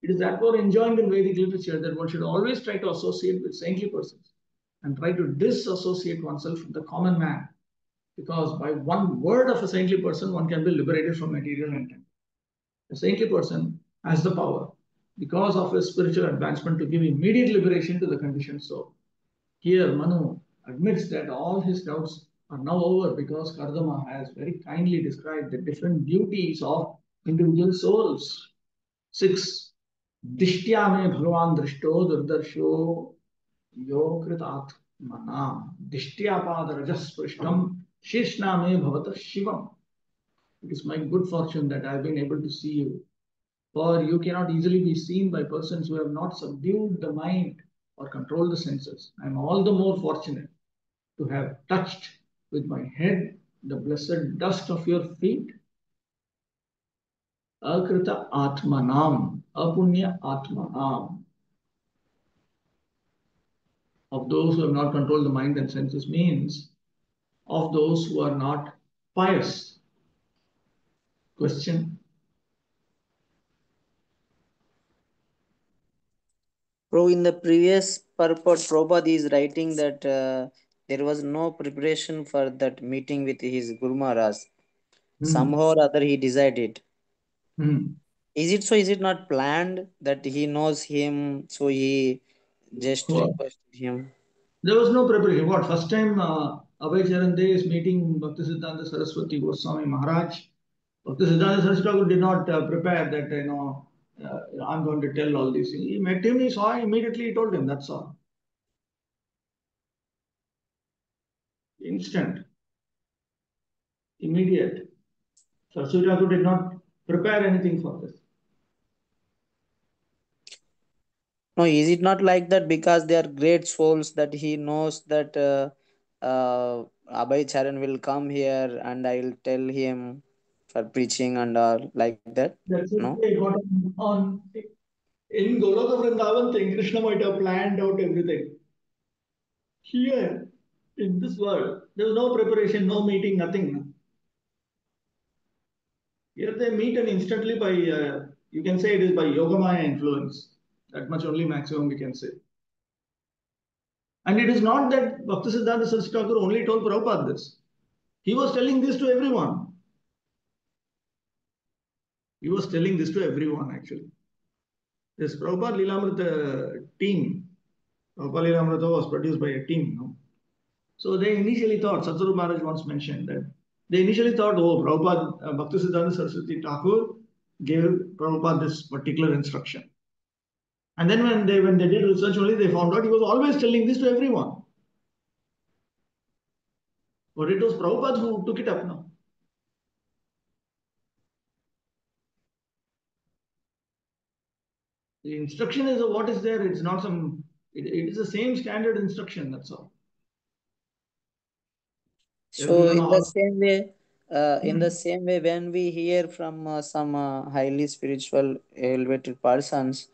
It is therefore enjoined in Vedic literature that one should always try to associate with saintly persons and try to disassociate oneself from the common man, because by one word of a saintly person, one can be liberated from material intent. A saintly person has the power, because of his spiritual advancement, to give immediate liberation to the conditioned soul. Here, Manu admits that all his doubts are now over because Kardama has very kindly described the different duties of individual souls. 6. Dishtya me bhagavan drishto durdarsho yokritatmanam dishtya padarajas prishtam shishna me bhavata shivam. It is my good fortune that I have been able to see you, for you cannot easily be seen by persons who have not subdued the mind or controlled the senses. I am all the more fortunate to have touched with my head the blessed dust of your feet. Akrita atmanam, apunya atmanam. Of those who have not controlled the mind and senses means of those who are not pious. Question. Bro, in the previous purport, Prabhupada is writing that there was no preparation for that meeting with his Guru Maharaj. Somehow or other he decided. Is it so? Is it not planned that he knows him, so he just requested him? There was no preparation. What, first time Abhay Charan Dey is meeting Bhaktisiddhanta Saraswati Goswami Maharaj. Bhaktisiddhanta Saraswati Thakur did not prepare that, I'm going to tell all these things. He met him, he saw him, immediately he told him, that's all. Instant, immediate. Saraswati Thakur did not prepare anything for this. No, is it not like that because they are great souls that he knows that Abhay Charan will come here and I will tell him for preaching and all like that? That's No? okay. What on in Goloka Vrindavan thing, Krishna might have planned out everything. Here, in this world, there was no preparation, no meeting, nothing. Here they meet and instantly by, you can say it is by Yogamaya influence. That much only maximum we can say. And it is not that Bhaktisiddhanta Saraswati Thakur only told Prabhupada this. He was telling this to everyone. He was telling this to everyone actually. This Prabhupada Lilamrita team, Prabhupada Lilamrita was produced by a team. No? So they initially thought, Satsaru Maharaj once mentioned that, they initially thought, oh, Prabhupada, Bhaktisiddhanta Saraswati Thakur gave Prabhupada this particular instruction. And then when they did research only, they found out he was always telling this to everyone. But it was Prabhupada who took it up now. The instruction is what is there. It's not some. It is the same standard instruction. That's all. So in the same way, when we hear from some highly spiritual elevated persons,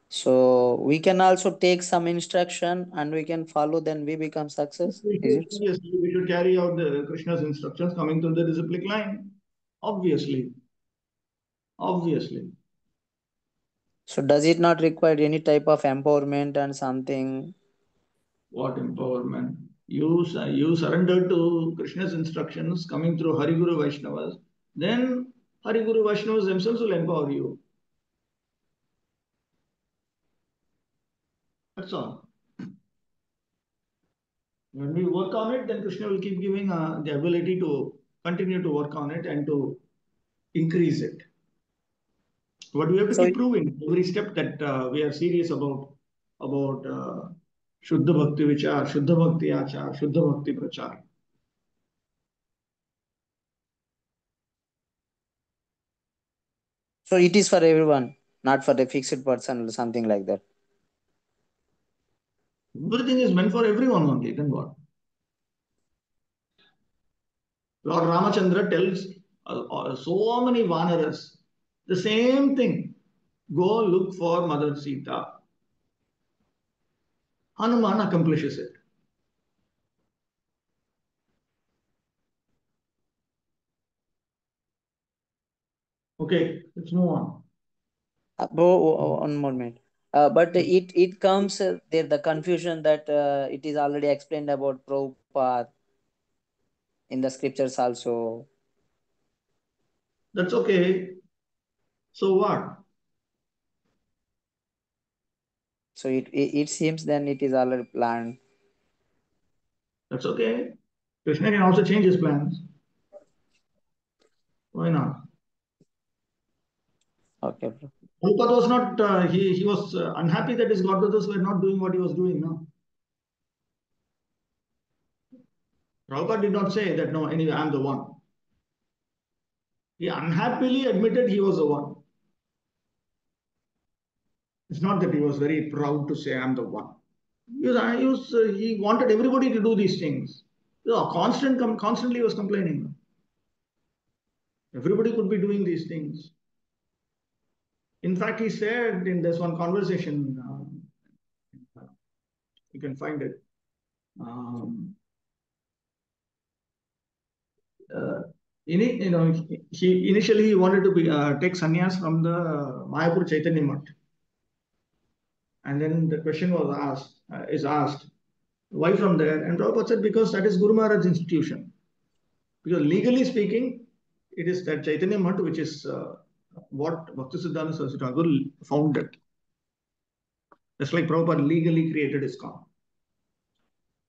so we can also take some instruction and we can follow. Then we become success. Is it? Yes, we should carry out the Krishna's instructions coming through the disciplic line. Obviously. So does it not require any type of empowerment and something? What empowerment? You surrender to Krishna's instructions coming through Hari Guru Vaishnavas, then Hari Guru Vaishnavas themselves will empower you. That's all. When we work on it, then Krishna will keep giving the ability to continue to work on it and to increase it. But we have to keep proving every step that we are serious about Shuddha Bhakti Vichar, Shuddha Bhakti Achar, Shuddha Bhakti Prachar. So it is for everyone, not for a fixed person or something like that. Everything is meant for everyone only, then what? Lord Ramachandra tells so many Vanaras the same thing. Go look for Mother Sita. Hanuman accomplishes it. Okay, let's move on. One more minute. But it comes there the confusion that it is already explained about Prabhupada in the scriptures also. That's okay. So what? So it seems then it is already planned. That's okay. Krishna can also change his plans. Why not? Okay, bro. Prabhupada was not, he was unhappy that his godbrothers were not doing what he was doing. No. Prabhupada did not say that, no, anyway, I'm the one. He unhappily admitted he was the one. It's not that he was very proud to say, I'm the one. He wanted everybody to do these things. Constantly he was complaining. Everybody could be doing these things. In fact, he said in this one conversation, you can find it. He initially wanted to take sannyas from the Mayapur Chaitanya Mutt. And then the question is asked, why from there? And Prabhupada said, because that is Guru Maharaj's institution. Because legally speaking, it is that Chaitanya Mutt which is what Bhaktisiddhanta Saraswati Thakur founded. Just like Prabhupada legally created ISKCON.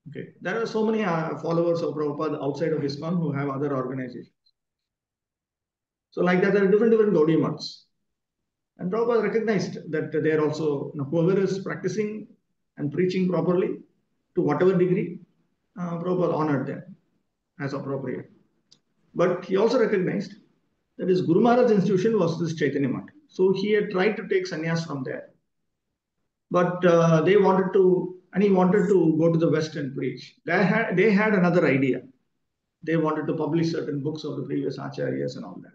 Okay, there are so many followers of Prabhupada outside of ISKCON who have other organizations. So like that, there are different Gaudiya mats. And Prabhupada recognized that they are also, whoever is practicing and preaching properly, to whatever degree, Prabhupada honored them as appropriate. But he also recognized that his Guru Maharaj institution was this Chaitanya Math. So he had tried to take sannyas from there. But they wanted to, and he wanted to go to the West and preach. They had another idea. They wanted to publish certain books of the previous acharyas and all that.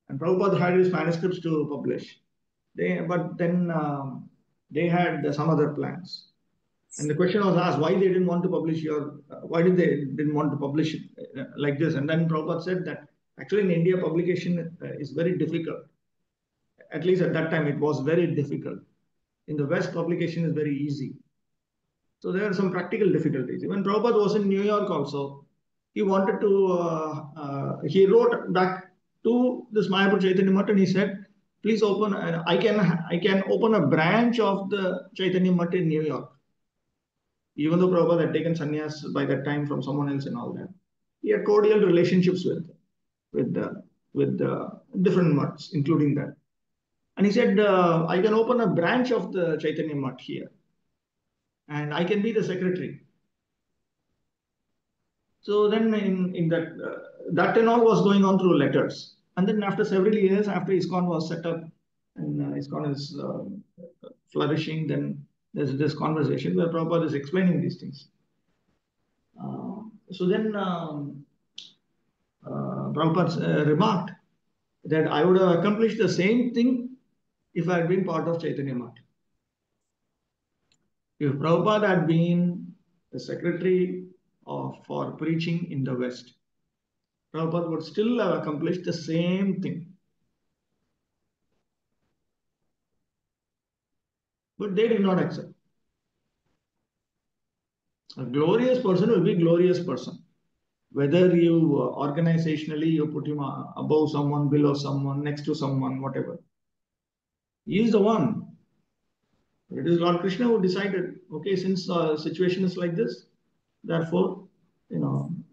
And Prabhupada had his manuscripts to publish. But then they had some other plans. And the question was asked, why they didn't want to publish why did they didn't want to publish it like this? And then Prabhupada said that actually in India, publication is very difficult. At least at that time, it was very difficult. In the West, publication is very easy. So there are some practical difficulties. Even Prabhupada was in New York also. He wanted to, he wrote back to this Mayapur Chaitanya Math and he said, please open, I can open a branch of the Chaitanya Math in New York. Even though Prabhupada had taken sannyas by that time from someone else and all that. He had cordial relationships with different maths, including that. And he said, I can open a branch of the Chaitanya Math here. And I can be the secretary. So then in that and all was going on through letters. And then after several years, after ISKCON was set up and ISKCON is flourishing, then there's this conversation where Prabhupada is explaining these things. So then Prabhupada remarked that I would have accomplished the same thing if I had been part of Chaitanya Math. If Prabhupada had been the secretary for preaching in the West, Prabhupada would still have accomplished the same thing. But they did not accept. A glorious person will be a glorious person. Whether you organizationally, you put him above someone, below someone, next to someone, whatever. He is the one. It is Lord Krishna who decided, okay, since the situation is like this, therefore,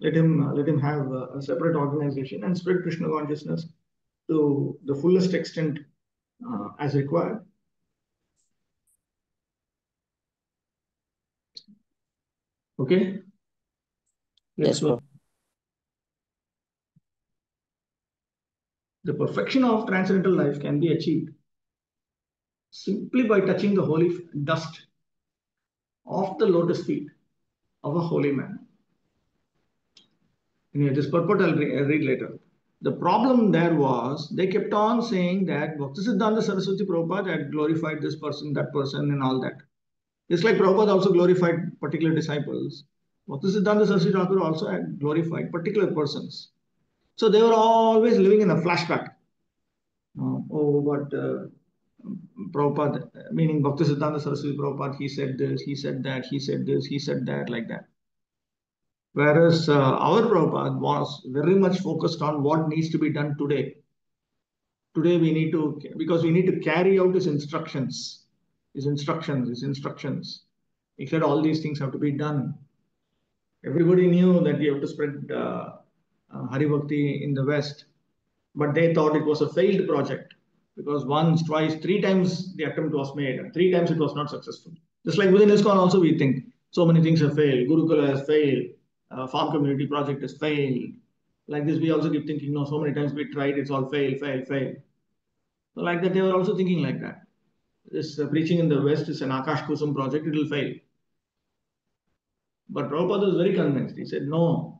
let him have a separate organization and spread Krishna consciousness to the fullest extent as required. Okay? Yes, bro. The perfection of transcendental life can be achieved simply by touching the holy dust of the lotus feet of a holy man. This purport I'll read later. The problem there was they kept on saying that Bhaktisiddhanta Saraswati Prabhupada had glorified this person, that person, and all that. Just like Prabhupada also glorified particular disciples, Bhaktisiddhanta Saraswati Thakur also had glorified particular persons. So they were always living in a flashback. Prabhupada, meaning Bhaktisiddhanta Saraswati Prabhupada, he said this, he said that, he said this, he said that, like that. Whereas our Prabhupada was very much focused on what needs to be done today. Today we need to, because we need to carry out his instructions. He said all these things have to be done. Everybody knew that you have to spread Hari Bhakti in the West, but they thought it was a failed project because once, twice, 3 times the attempt was made and 3 times it was not successful. Just like within ISKCON also we think so many things have failed. Gurukula has failed. Farm community project has failed. Like this, we also keep thinking, no, so many times we tried, it's all fail. So like that, they were also thinking like that. This preaching in the West is an Akash Kusum project, it will fail. But Prabhupada was very convinced. He said, no.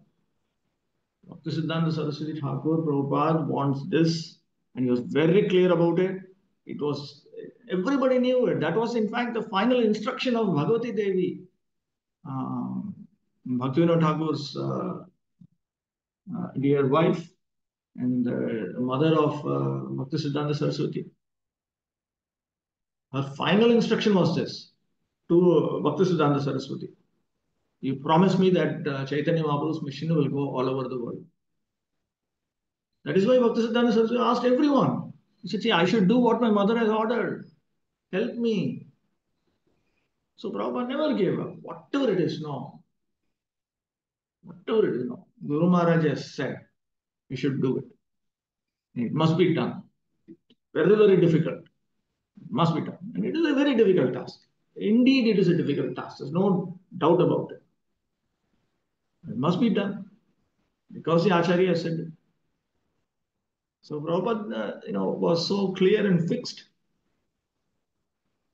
Bhaktisiddhanta Saraswati Thakur, Prabhupada wants this, and he was very clear about it. It was, everybody knew it. That was in fact the final instruction of Bhagavati Devi. Bhaktivinoda Thakur's dear wife and the mother of Bhaktisiddhanta Saraswati. Her final instruction was this to Bhaktisiddhanta Saraswati. You promise me that Chaitanya Mahaprabhu's mission will go all over the world. That is why Bhaktisiddhanta Saraswati asked everyone. He said, see, I should do what my mother has ordered. Help me. So Prabhupada never gave up. Whatever it is, no. Whatever it is, no. Guru Maharaj has said, we should do it. It must be done. Very, very difficult. It must be done. And it is a very difficult task. Indeed, it is a difficult task. There's no doubt about it. It must be done because the Acharya said it. So Prabhupada, was so clear and fixed,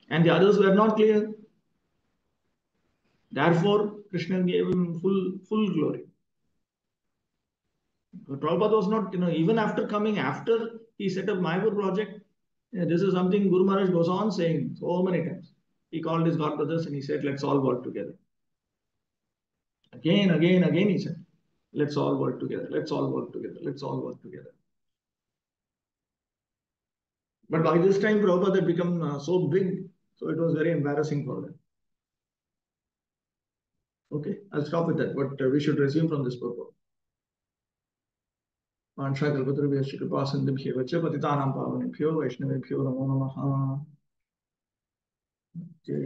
and the others were not clear. Therefore, Krishna gave him full glory. But Prabhupada was not, even after coming, after he set up Mayapur project, this is something Guru Maharaj goes on saying so many times. He called his God brothers and he said, let's all work together. Again, he said, let's all work together, let's all work together, let's all work together. But by this time, Prabhupada had become so big, so it was very embarrassing for them. Okay, I'll stop with that, but we should resume from this purport. वाञ्छाकल्पतरुभ्यश्च कृपासिन्धुभ्येव च पतितानां पावनेभ्यो वैष्णवेभ्यो नमो नमः। जय